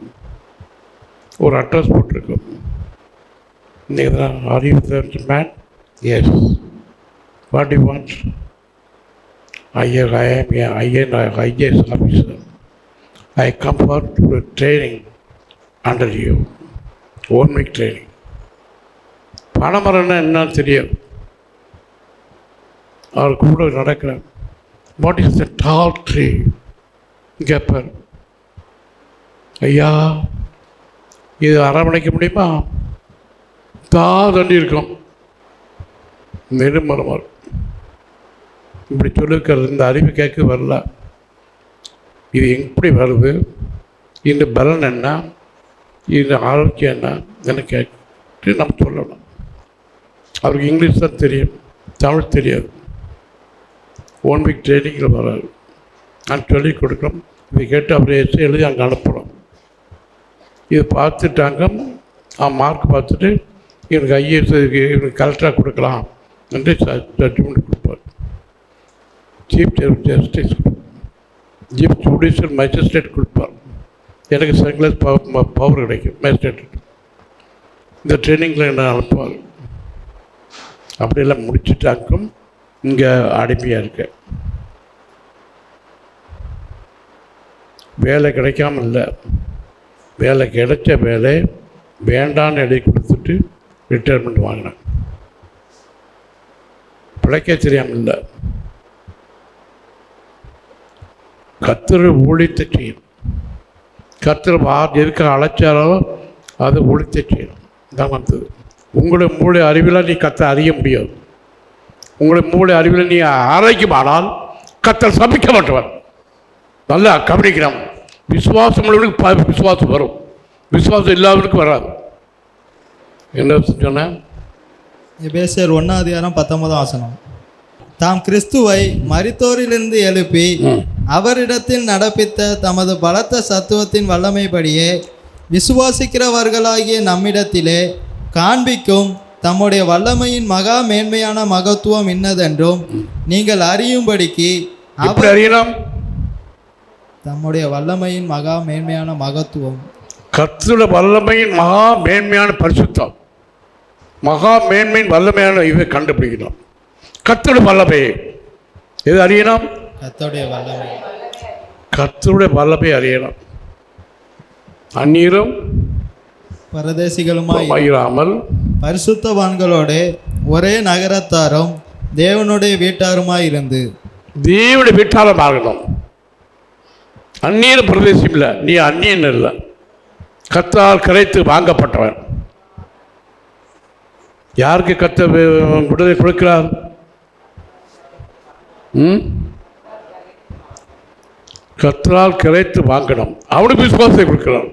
S1: ஒரு அட்ரஸ் போட்டிருக்கோம். நீங்கள் தான் அறிவு man. Yes, what you want? IAS officer. I come for training under you. 1 week training. பனைமரம்னா என்னன்னு தெரியாது. அவர் கூட நடக்கிறார். What is the tall tree கேட்பார். ஐயா, இது அரவணைக்க முடியுமா? தண்டி இருக்கும், நெடுமரமாக இருக்கும். இப்படி சொல்லிருக்கிறது. இந்த அறிவு கேட்க வரல. இது எப்படி வருது? இந்த பலன் என்ன? இந்த ஆரோக்கியம் என்ன? எனக்கு கேட்டு நம்ம சொல்லணும். அவருக்கு இங்கிலீஷ் தான் தெரியும், தமிழ் தெரியாது. 1 வீக் ட்ரைனிங்கில் வராது. நான் சொல்லிக் கொடுக்குறோம். இதை கேட்டு அவரை எழுதி அங்கே அனுப்புகிறோம். இது பார்த்துட்டாங்க. மார்க் பார்த்துட்டு இவனுக்கு ஐஏஎஸ் இவனுக்கு கலெக்டராக கொடுக்கலாம் என்று ஜட்ஜ்மெண்ட் கொடுப்பார். Chief justice, chief judicial magistrate கொடுப்பார். எனக்கு செகண்ட் கிளாஸ் பவர் கிடைக்கும் மேஜிஸ்ட்ரேட். இந்த ட்ரைனிங்கில் என்ன அனுப்புவார். அப்படியெல்லாம் முடிச்சுட்டாக்கும் இங்கே அடிமையாக இருக்க. வேலை கிடைக்காம இல்லை, வேலை கிடைச்ச வேலை வேண்டான்னு எழுதி கொடுத்துட்டு ரிட்டையர்மெண்ட் வாங்கினேன். பிழைக்க தெரியாமல் இல்லை. கர்த்தர் ஊழியத்தை செய்யணும். கர்த்தர் எதுக்கு அழைச்சாரோ அதை ஊழியத்தை செய்யணும். தான் வந்தது. உங்களுடைய மூளை அறிவில் நீ கர்த்தரை அறிய முடியாது. உங்களுடைய மூளை அறிவில் நீ ஆராய்க்குமானால் கர்த்தர் சபிக்க மாட்டவர். நல்லா கவனிக்கிறோம். விசுவாசம் உள்ளவனுக்கு விசுவாசம் வரும், விசுவாசம் இல்லாதவனுக்கு வராது. என்ன சொன்ன?
S2: எபேசியர் 1:19 தாம் கிறிஸ்துவை மரித்தோரிலிருந்து எழுப்பி அவரிடத்தில் நடப்பித்த தமது பலத்த சத்துவத்தின் வல்லமைப்படியே விசுவாசிக்கிறவர்களாகிய நம்மிடத்திலே காண்பிக்கும் தம்முடைய வல்லமையின் மகா மேன்மையான மகத்துவம் இன்னதென்றும் நீங்கள் அறியும்படிக்கு அவர்
S1: அறியலாம்.
S2: தம்முடைய வல்லமையின் மகா மேன்மையான மகத்துவம்,
S1: கர்த்தருடைய வல்லமையின் மகா மேன்மையான பரிசுத்தம், மகா மேன்மையின் வல்லமையான இதை கண்டுபிடிக்கணும். கர்த்தருடைய வல்லமையை எது அறியணும்?
S2: கர்த்தருடைய வல்லமை,
S1: கர்த்தருடைய வல்லமை அறியணும். அந்நீரும்
S2: பரதேசிகளுமாயிராமல் பரிசுத்தவான்களோடு ஒரே நகரத்தாரும் தேவனுடைய வீட்டாருமாயிருந்து.
S1: தேவனுடைய வீட்டாரம் ஆகணும். அந்நியர் பிரதேசம் இல்லை, நீ அந்நியன் இல்லை. கர்த்தரால் கரைத்து வாங்கப்பட்டவன். யாருக்கு கர்த்தர் விடுதலை கொடுக்கிறார்? கர்த்தரால் கரைத்து வாங்கணும். அவனுக்கு விசுவாசத்தை கொடுக்கிறான்.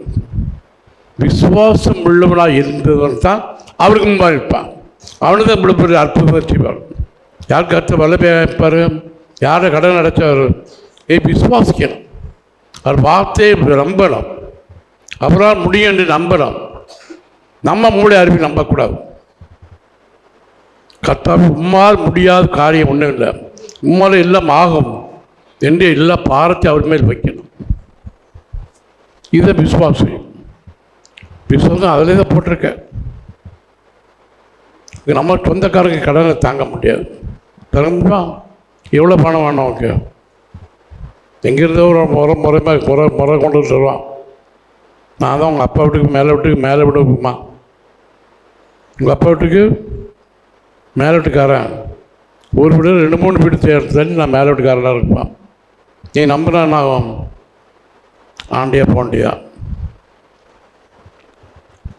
S1: விசுவாசம் உள்ளவனாக இருந்தவன் தான் அவருக்கு முன்பாக இருப்பான். அவனு தான் விடுபட்டு அற்புதத்தை செய்வார். யார் கர்த்தர் வல்லமையாக இருப்பார்? யாரை கடன் அடைச்சவர்? விசுவாசிக்கணும். அவர் வார்த்தையை நம்பணும். அவரால் முடியும் என்று நம்பணும். நம்ம மூளை அறிவி நம்பக்கூடாது. கர்த்தாவே உம்மால் முடியாத காரியம் ஒன்றும் இல்லை, உம்மால் எல்லாம் ஆகும் என்று எல்லா பாரத்தை அவர் மேல் வைக்கணும். இதை விசுவாசம். விசுவாசம் அதிலே தான் போட்டிருக்க. நம்ம சொந்தக்காரங்க கடனை தாங்க முடியாது. தரமுடியுமா? எவ்வளோ பணம் வேணும்? ஓகே, எங்கேருந்தோ ஒரு முறை கொண்டு வருவான். நான் தான் உங்கள் அப்பா வீட்டுக்கு மேலே விடுமா? உங்கள் அப்பா வீட்டுக்கு மேலே வீட்டுக்காரன் ஒரு வீடு 2-3 வீடு தள்ளி நான் மேலே வீட்டுக்காரனாக இருப்பான். நீ நம்புனா நான் ஆண்டியா போண்டியா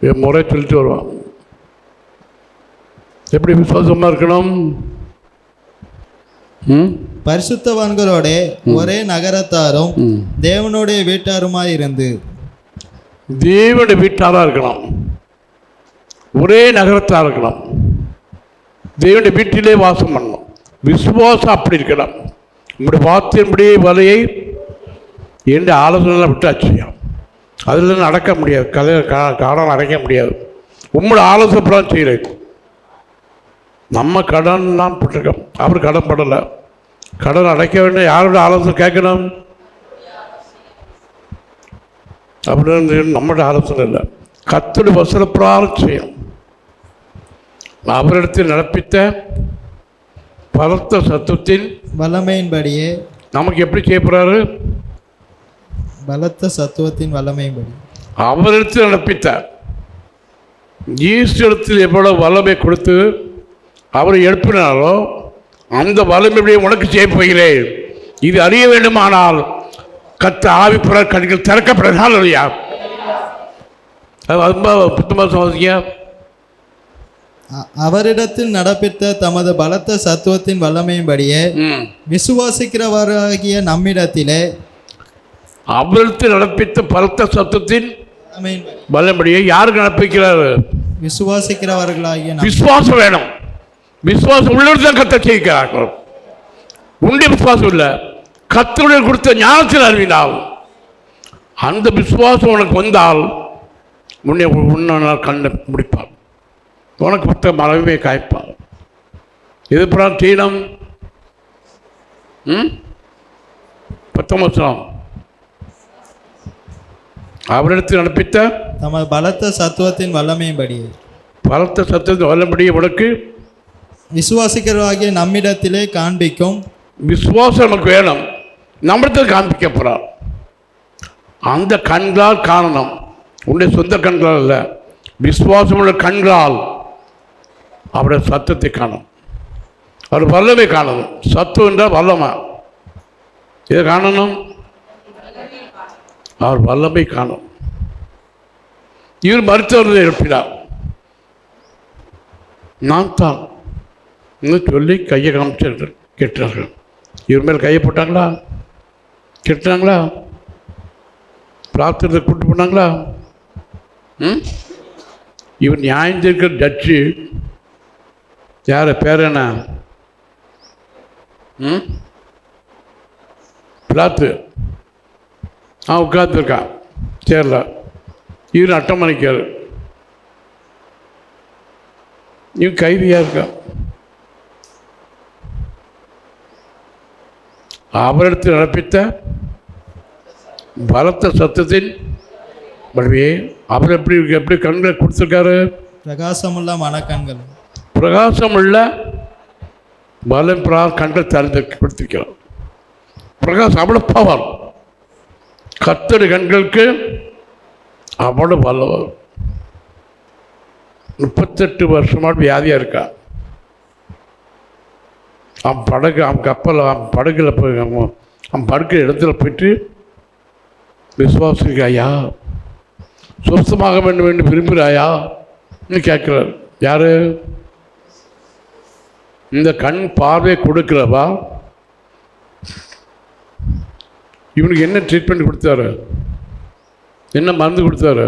S1: என் முறை சொல்லிட்டு வருவான். எப்படி விசுவாசமாக இருக்கணும்?
S2: பரிசுத்தவான்களோட ஒரே நகரத்தாரும் தேவனுடைய வீட்டாருமாயிருந்து.
S1: தேவனுடைய வீட்டாராக இருக்கலாம், ஒரே நகரத்தாக இருக்கலாம், தேவனுடைய வீட்டிலே வாசம் பண்ணணும். விசுவாசம் அப்படி இருக்கலாம். நம்முடைய வார்த்தையின்படியே வலையை எந்த ஆலோசனை விட்டாச்சு. அதில் அடக்க முடியாது, கடன் அடைக்க முடியாது. உங்களோட ஆலோசனை செய்கிறேன். நம்ம கடன் தான் போட்டிருக்கோம், அவர் கடன் படலை. கடன் அடைக்க வேண்டிய யாரோட ஆலோசனை கேட்கணும்? அப்படின்னு நம்மளோட ஆலோசனை இல்லை, கர்த்தருடைய வசனப்பிரகாரம் செய்யும். அவரிடத்தில் நடப்பித்த பலத்த சத்துவத்தின்
S2: வல்லமையின்படியே
S1: நமக்கு எப்படி செய்ய போறாரு?
S2: பலத்த சத்துவத்தின் வல்லமையின்படி
S1: அவரிடத்தில் நடப்பித்தார். ஈஸ்வரத்தில் எவ்வளவு வல்லமை கொடுத்து அவரை எழுப்பினாரோ அந்த வல்லமையை உனக்கு செய்ய போகிறேன். இது அறிய வேண்டுமானால் கத்த ஆவிப்புற கண்கள் திறக்கப்படனால் இல்லையா? அது 10 மாதம் வாசிக்க.
S2: அவரிடத்தில் நடப்பித்த தமது பலத்த சத்துவத்தின் வல்லமையின்படியே விசுவாசிக்கிறவராகிய நம்மிடத்திலே
S1: அவரிடத்தில் நடப்பித்த பலத்த சத்துவத்தின் வல்லமையை யாருக்கு நடப்பிக்கிறாரு?
S2: விசுவாசிக்கிறவர்களாகிய
S1: விசுவாசம் வேணும். விசுவாசம் உள்ளவர்கள் தான் கத்த செய்கிறார்கள். உண்டைய விசுவாசம் இல்லை, கத்தருடைய கொடுத்த ஞானத்தில் அறிவினால் அந்த விசுவாசம் உனக்கு வந்தால் உன்னை கண்ணை முடிப்பார், உனக்கு பட்ட மரமே காய்ப்பார். இது புறம் தீனம் 19 அவரிடத்தில் நடப்பித்த
S2: தமது பலத்த சத்துவத்தின் வல்லமையின்படியே
S1: பலத்த சத்துவத்தின் வல்லமையை உனக்கு
S2: விசுவாசிக்கிறவராகிய நம்மிடத்திலே காண்பிக்கும்.
S1: விசுவாசம் நமக்கு வேணும், நம்மிடத்தில் காண்பிக்க போகிறார். அந்த கண்களால் காணணும், உன்னுடைய சொந்த கண்களால் இல்லை, விசுவாசம் உள்ள கண்களால் அவருடைய சத்தத்தை காணும், அவர் வல்லமை காணணும். சத்துவம் என்றால் வல்லமை. இதை காணணும், அவர் வல்லமை காணும். இவர் மருத்துவரை எழுப்பினார். நான் தான் சொல்லி கையை காமிச்சு கெட்டார்கள். இவர் மேல் கையை போட்டாங்களா? கெட்டாங்களா? பிரார்த்தனை கூட்டு போனாங்களா? இவர் நியாயம் இருக்கிற ஜட்ஜு யார் பேர் என்ன? பிளாத்து. உட்காந்துருக்கான் சேரில். இவர் அட்டமணிக்கார், இவன் கைதியாக இருக்கான். அவரிடத்தில் நடப்பித்த பலத்த சத்தத்தின் வடிவே அவர் எப்படி கண்களை கொடுத்துருக்காரு?
S2: பிரகாசமுள்ள மனக்கண்கள்,
S1: பிரகாசமுள்ள பலம் கண்கள் திறந்து கொடுத்திருக்கிறார். பிரகாசம் அவ்வளோ பவர். கர்த்தருடைய கண்களுக்கு அவ்வளோ வல்லவர். 38 வருஷமாக வியாதியாக இருக்கா. அவன் கப்பலில் படகுல போய் அவன் படுக்கிற இடத்துல போயிட்டு விசுவாசிக்க, ஐயா சுத்தமாக வேண்டும் என்று விரும்புகிறாயா கேட்குறார். யாரு? இந்த கண் பார்வை கொடுக்கிறவா? இவனுக்கு என்ன ட்ரீட்மெண்ட் கொடுத்தாரு? என்ன மருந்து கொடுத்தாரு?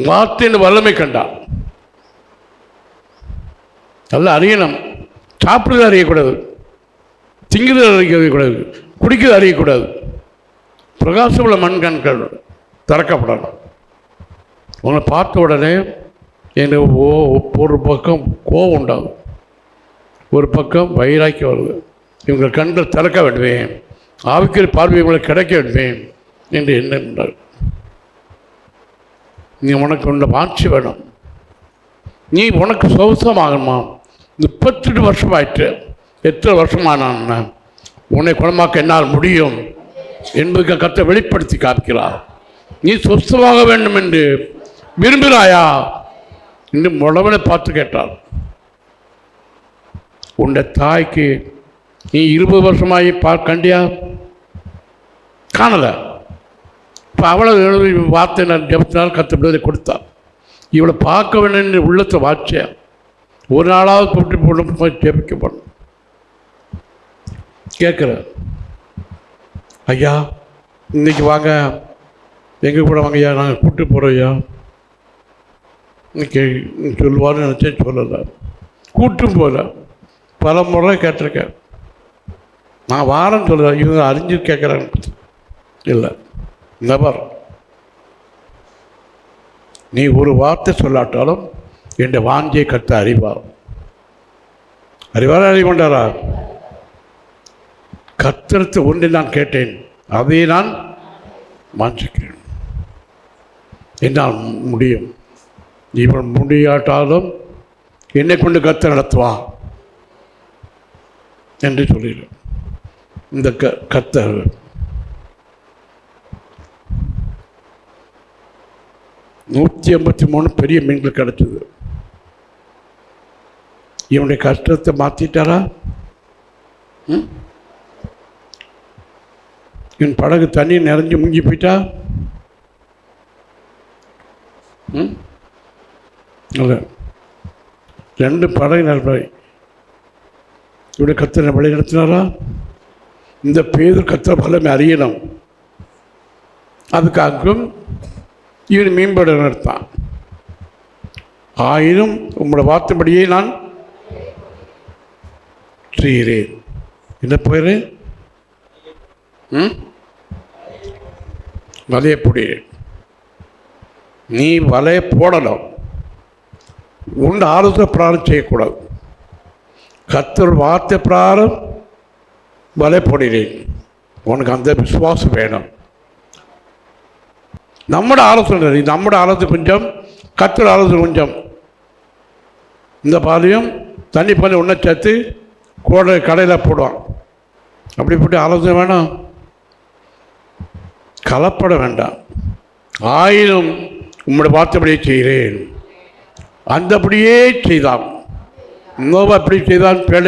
S1: வார்த்தையின் வல்லமை கண்டான். நல்லா அறியணும். சாப்பிடுறது அறியக்கூடாது, திங்குதல் அறியக்கூடாது, குடிக்கிறது அறியக்கூடாது. பிரகாசமுள்ள மண் கண்கள் திறக்கப்படணும். உங்களை பார்த்த உடனே எனக்கு ஒரு பக்கம் கோபம் உண்டாகும், ஒரு பக்கம் வைராக்கி வருது. இவங்கள் கண்கள் திறக்க வேண்டுவேன், ஆவிக்கிற பார்வை இவங்களுக்கு கிடைக்க வேண்டுவேன் என்று எண்ணம். நீ உனக்கு உள்ள வாட்சி வேணும், நீ உனக்கு சொசமாகணுமா? 38 வருஷம் ஆயிட்டு, எத்தனை வருஷமானான் உன்னை குணமாக்க என்னால் முடியும் என்பதுக்கு கர்த்தர் வெளிப்படுத்தி காக்கிறார். நீ சொஸ்தமாக வேண்டும் என்று விரும்புகிறாயா என்று முழவனை பார்த்து கேட்டார். உன்னை தாய்க்கு நீ 20 வருஷமாகி கண்டியா? காணலை. இப்போ அவளை வார்த்தை நான் ஜெபத்தினால் கற்றுப்படுவதை கொடுத்தார். இவளை பார்க்க வேண்டும் என்று உள்ளத்தை வாட்சியா ஒரு நாளாவது கூப்பிட்டு போடணும், போய் ஜெபிக்கப்படணும். கேட்குற, ஐயா இன்னைக்கு வாங்க, எங்கள் கூட வாங்க ஐயா, நாங்கள் கூப்பிட்டு போகிறோம் ஐயா இன்னைக்கு சொல்லுவார்னு நினச்சேன், சொல்லலை. கூட்டும் போகல. பல முறை கேட்டிருக்கேன். நான் வாரம் சொல்கிறேன், இவங்க அறிஞ்சு கேட்குறேன் இல்லை. நபர் நீ ஒரு வார்த்தை சொல்லாட்டாலும் என் வாஞ்சியை கற்று அறிவார். அறிவாரா அறிய கொண்டாரா? கர்த்தரத்தை ஒன்றை நான் கேட்டேன், அதை நான் வாஞ்சிக்கிறேன். என்னால் முடியும். இவன் முடியாட்டாலும் என்னை கொண்டு கர்த்தர் நடத்துவா என்று சொல்லிடுறேன். இந்த கர்த்தர் $183 பெரிய மீன்கள் கிடைச்சது. இவனுடைய கஷ்டத்தை மாற்றிட்டாரா? இவன் படகு தண்ணி நிறைஞ்சு முங்கி போயிட்டா? இல்லை, 2 படகு நிரப்பாய் இவனுடைய கர்த்தரை வழி நடத்தினாரா? இந்த பேதர் கர்த்தர் பலமே அறியணும். அதுக்காகவும் இவன் மேம்பட நடத்தான். ஆயினும் உங்களோட வார்த்தைப்படியே நான் செய்கிறேன். என்ன பேர்? வலையை போடுகிறேன். நீ வலையை போடலாம், உன் ஆலோசனை பிராரம் செய்யக்கூடாது. கர்த்தர் வார்த்தை பிராரம் வலை போடுகிறேன். உனக்கு அந்த விசுவாசம் வேணும். நம்மட ஆலோசனை கொஞ்சம், கர்த்தர் ஆலோசனை கொஞ்சம். இந்த பாலையும் தண்ணி பாலையும் ஒன்றை சேர்த்து கடையில் போடுவான். அப்படி போட்டு ஆலோசனை வேணாம், கலப்பட வேண்டாம். ஆயினும் உங்களுடைய வார்த்தைப்படியே செய்கிறேன். அந்தபடியே செய்தான். நோவா எப்படி செய்தான்? பேழ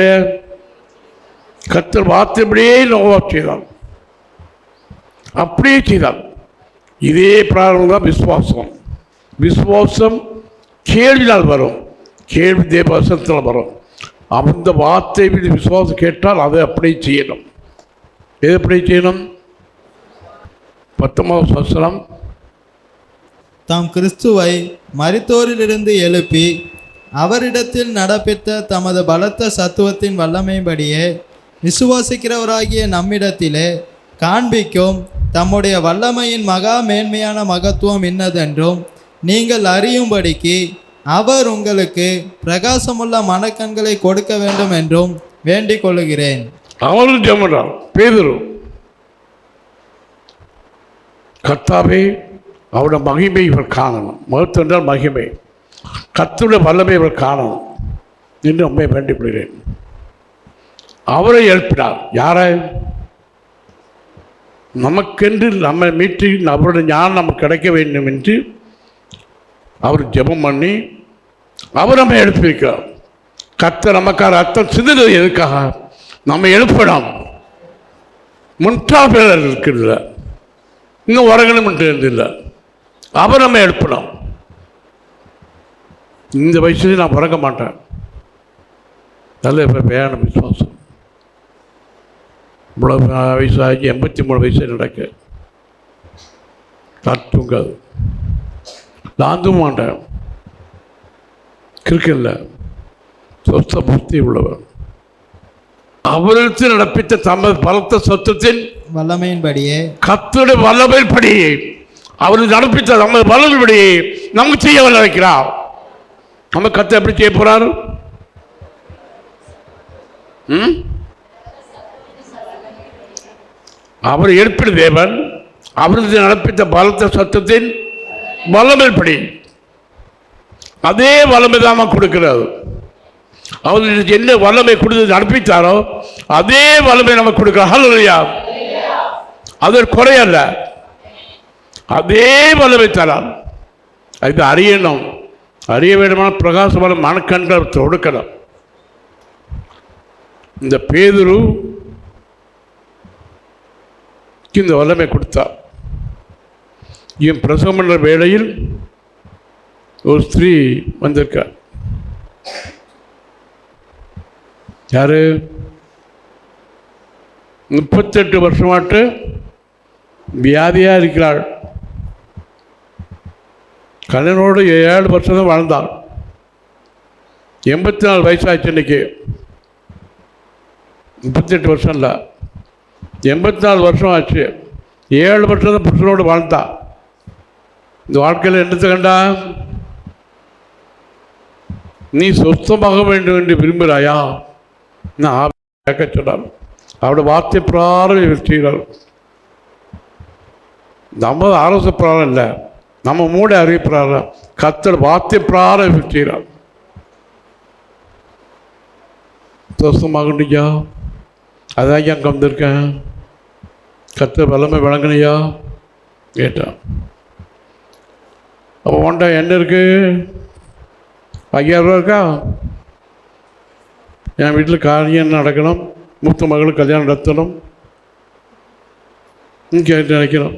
S1: கர்த்தர் வார்த்தைப்படியே நோவா செய்தான், அப்படியே செய்தான். இதே பிரார்த்தனை தான் விசுவாசம். விசுவாசம் கேள்வினால் வரும், கேள்வி தேவசனத்தில் வரும். அந்த வார்த்தை மீது விசுவாசம் கேட்டால் அதை அப்படியே செய்யணும். எது எப்படி செய்யணும்? 19வது வசனம்.
S2: தாம் கிறிஸ்துவை மரித்தோரிலிருந்து எழுப்பி அவரிடத்தில் நடப்பித்த தமது பலத்த சத்துவத்தின் வல்லமைப்படியே விசுவாசிக்கிறவராகிய நம்மிடத்திலே காண்பிக்கும் தம்முடைய வல்லமையின் மகா மேன்மையான மகத்துவம் இன்னதென்றும் நீங்கள் அறியும்படிக்கு அவர் உங்களுக்கு பிரகாசமுள்ள மனக்கண்களை கொடுக்க வேண்டும் என்றும் வேண்டிக் கொள்ளுகிறேன்.
S1: அவரும் ஜெபம் பேதுரு, கர்த்தாவே அவருடைய மகிமை இவர் காணணும். மகத்துவம் என்றால் மகிமை, கர்த்தருடைய வல்லமை இவர் காணணும் என்று உண்மை வேண்டிக் கொள்கிறேன். அவரை எழுப்பினார். யாரை? நமக்கென்று நம்ம மீட்டு அவருடைய ஞானம் நமக்கு கிடைக்க வேண்டும் என்று அவர் ஜெபம் பண்ணி அவர் நம்ம எழுப்பியிருக்கிறார். கர்த்தர் நமக்காக ரத்தம் சிந்தினது எதுக்காக? நம்ம எழுப்பணும். முன்டாபில் இருக்கிறதில்ல, இன்னும் உறங்கணும் இல்லை, அவர் நம்ம எழுப்பணும். இந்த வயசுலேயும் நான் உறங்க மாட்டேன். நல்ல வேணும் விசுவாசம். இவ்வளோ வயசாகி 83 வயசு நடக்க நான் தூங்காது, நான் தூங்க மாட்டேன். கிறுக்கில்ல, சொத்த புத்தி உள்ளவர். அவருக்கு நடப்பித்த தமது பலத்த சொத்தத்தின்
S2: வல்லமையின்படியே,
S1: கர்த்தருடைய வல்லமையின்படியே அவருக்கு நடப்பித்த நமது வல்லமையின்படியே நமக்கு செய்ய வல்ல வைக்கிறார். நம்ம கர்த்தர் எப்படி செய்ய போறாரு? அவர் எழுப்பின தேவன் அவருக்கு நடப்பித்த பலத்த சத்தத்தின் வல்லமைப்படி அதே வல்லமை தான் கொடுக்கிறார். அவருக்கு என்ன வல்லமை கொடுத்து நடப்பித்தாரோ அதே வல்லமை நமக்கு கொடுக்கிறார். ஹல்லேலூயா! அது குறையல்ல, அதே வல்லமை தரார். அது அறியணும். அறிய வேண்டுமான பிரகாசமான மனக்கண்கள் கொடுக்கணும். இந்த பேதுரு இந்த வல்லமை கொடுத்தார். என் பிரசவம் என்ற வேளையில் ஒரு ஸ்திரீ வந்திருக்கார். யாரு? 38 வருஷமாட்டு வியாதியாக இருக்கிறாள். கண்ணனோடு 7 வருஷம் தான் வாழ்ந்தாள். 84 வயசாச்சு. இன்னைக்கு 38 வருஷம் இல்லை, 84 வருஷம் ஆச்சு. 7 வருஷம் தான் புருஷனோடு வாழ்ந்தா. இந்த வாழ்க்கையில் என்னத்தை கண்டா? நீ சொஸ்தமாக வேண்டும் என்று விரும்புகிறாயா? நான் கேட்க சொன்னார். அவருடைய வார்த்தை பிராரம் செய்கிறார். நம்ம ஆலோசனை பிராரம் இல்லை, நம்ம மூட அறிவிப்பிராரம். கர்த்தர் வார்த்தை பிராரம் செய்கிறார். சொஸ்தமாகண்டியா, அதான் அங்கே வந்திருக்கேன். கர்த்தர் வல்லமை வழங்கினியா கேட்டான். அப்போ ஒன்றை என்ன இருக்குது? 5000 ரூபா இருக்கா? என் வீட்டில் காரியம் நடக்கணும், மூத்த மகளுக்கு கல்யாணம் நடத்தணும் கேட்டு நினைக்கணும்.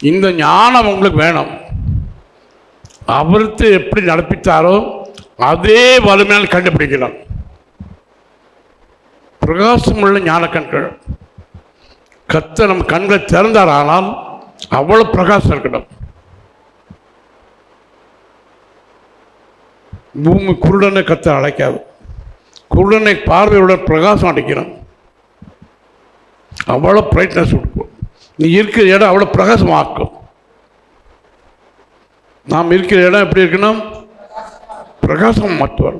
S1: இந்த ஞானம் உங்களுக்கு வேணும். அவருக்கு எப்படி நடப்பித்தாரோ அதே வலிமையால் கண்டுபிடிக்கலாம். பிரகாசமுள்ள ஞான கண்கள். கர்த்தர் நம்ம கண்களை திறந்தார். ஆனால் அவ்வளோ பிரகாசம் இருக்கணும். பூமி குருடனை கர்த்தர் அழைக்காது. குருடனை பார்வையோட பிரகாசம் அடைக்கணும். அவ்வளோ பிரைட்னஸ் கொடுக்கும். நீ இருக்கிற இடம் அவ்வளோ பிரகாசமாக்கும். நாம் இருக்கிற இடம் எப்படி இருக்கணும்? பிரகாசம் மாற்றுவார்.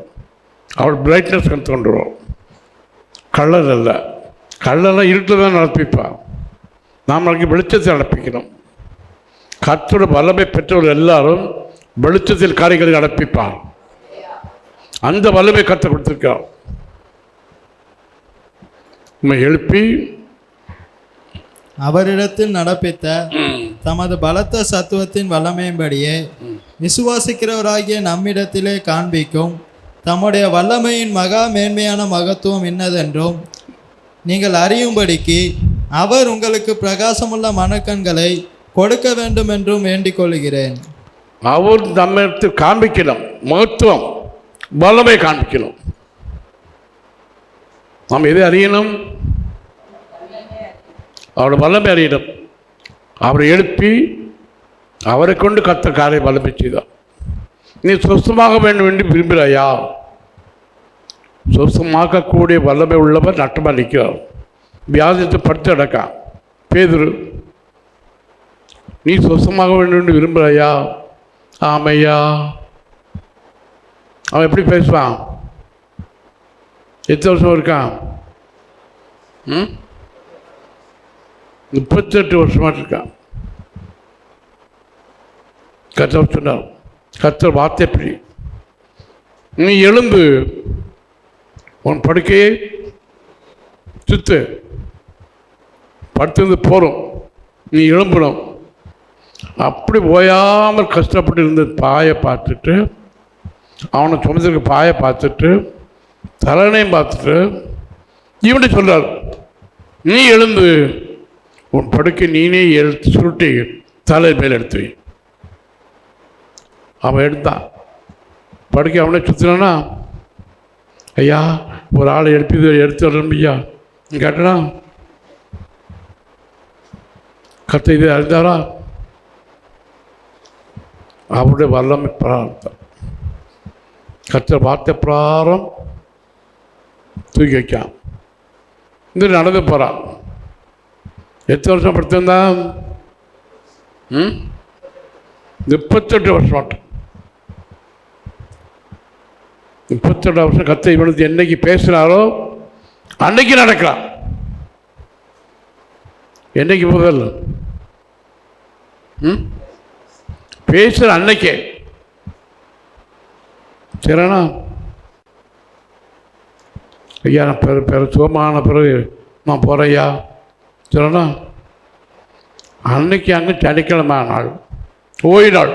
S1: அவ்வளோ பிரைட்னஸ் கொண்டு வரும். கள்ளல் இல்லை. கள்ளெல்லாம் இருட்டில் தான் நடப்பிப்பார். நாம் நாளைக்கு வெளிச்சத்தை நடப்பிக்கணும். கர்த்தரோட வல்லமை பெற்றவர்கள் எல்லாரும் வெளிச்சத்தில் காரியங்களை நடப்பிப்பார். அந்த வல்லமை கர்த்தர் கொடுத்திருக்கார். நம்ம எழுப்பி
S2: அவரிடத்தில் நடப்பித்த தமது பலத்த சத்துவத்தின் வல்லமையின்படியே விசுவாசிக்கிறவராகிய நம்மிடத்திலே காண்பிக்கும் தம்முடைய வல்லமையின் மகா மேன்மையான மகத்துவம் இன்னதென்றும் நீங்கள் அறியும்படிக்கு அவர் உங்களுக்கு பிரகாசமுள்ள மனக்கண்களை கொடுக்க வேண்டும் என்றும் வேண்டிக் கொள்கிறேன்.
S1: அவர் நம்மிடத்தில் காண்பிக்கணும். மகத்துவம் வல்லமை காண்பிக்கணும். நாம் எதை அறியணும்? அவருடைய வல்லமை அறியணும். அவரை எழுப்பி அவரை கொண்டு கர்த்தர் காரியம் வல்லமை செய்தார். நீ சொஸ்தமாக வேண்டும் என்று விரும்புகிறாயா? சொஸ்தமாக்கக்கூடிய வல்லமை உள்ளவர் நட்டமாக நிற்கிறார். வியாதியத்தை படுத்து அடக்கான் பேதுரு. நீ சொஸ்தமாக வேண்டும் என்று விரும்புகிறாயா? ஆமையா. அவன் எப்படி பேசுவான்? எத்தனை வருஷம் இருக்கான்? 38 வருஷமாக இருக்கான். கர்த்தர் சொன்னார். கர்த்தர் வார்த்தை எப்படி? நீ எழுந்து உன் படுக்கையை சுத்து. படுத்திருந்து போகிறோம், நீ எழும்பணும். அப்படி ஓயாமல் கஷ்டப்பட்டு இருந்த பாயை பார்த்துட்டு, அவனை சுமந்திருக்க பாயை பார்த்துட்டு, தலைனையும் பார்த்துட்டு இவனை சொல்கிறார், நீ எழுந்து உன் படுக்கை நீனே எடுத்து சுருட்டி தலை மேல் எடுத்து வை. அவன் எடுத்தான். படுக்கை அவனே சுற்றினானா, ஐயா ஒரு ஆளை எடுத்து வரணும் ஐயா கேட்டனா? கர்த்தர் இதை அறிந்தாரா? அவருடைய வல்லமை பிரார்த்தம். கர்த்தர் வார்த்தை பிராரம் தூக்கி வைக்கான். இந்த நடந்து போகிறான். எத்தனை வருஷம் படுத்திருந்தான்? 38 வருஷம். 38 வருஷம் கர்த்தர் இவனுக்கு என்னைக்கு பேசுகிறாரோ அன்னைக்கு நடக்கலாம். என்னைக்கு முதல் பேசுகிற அன்னைக்கே சரிண்ணா. ஐயா நான் பிற சுகமான பிறகு நான் போகிறேயா சரிண்ணா. அன்னைக்கு அங்கே சனிக்கிழமை நாள் ஓய்வு நாள்.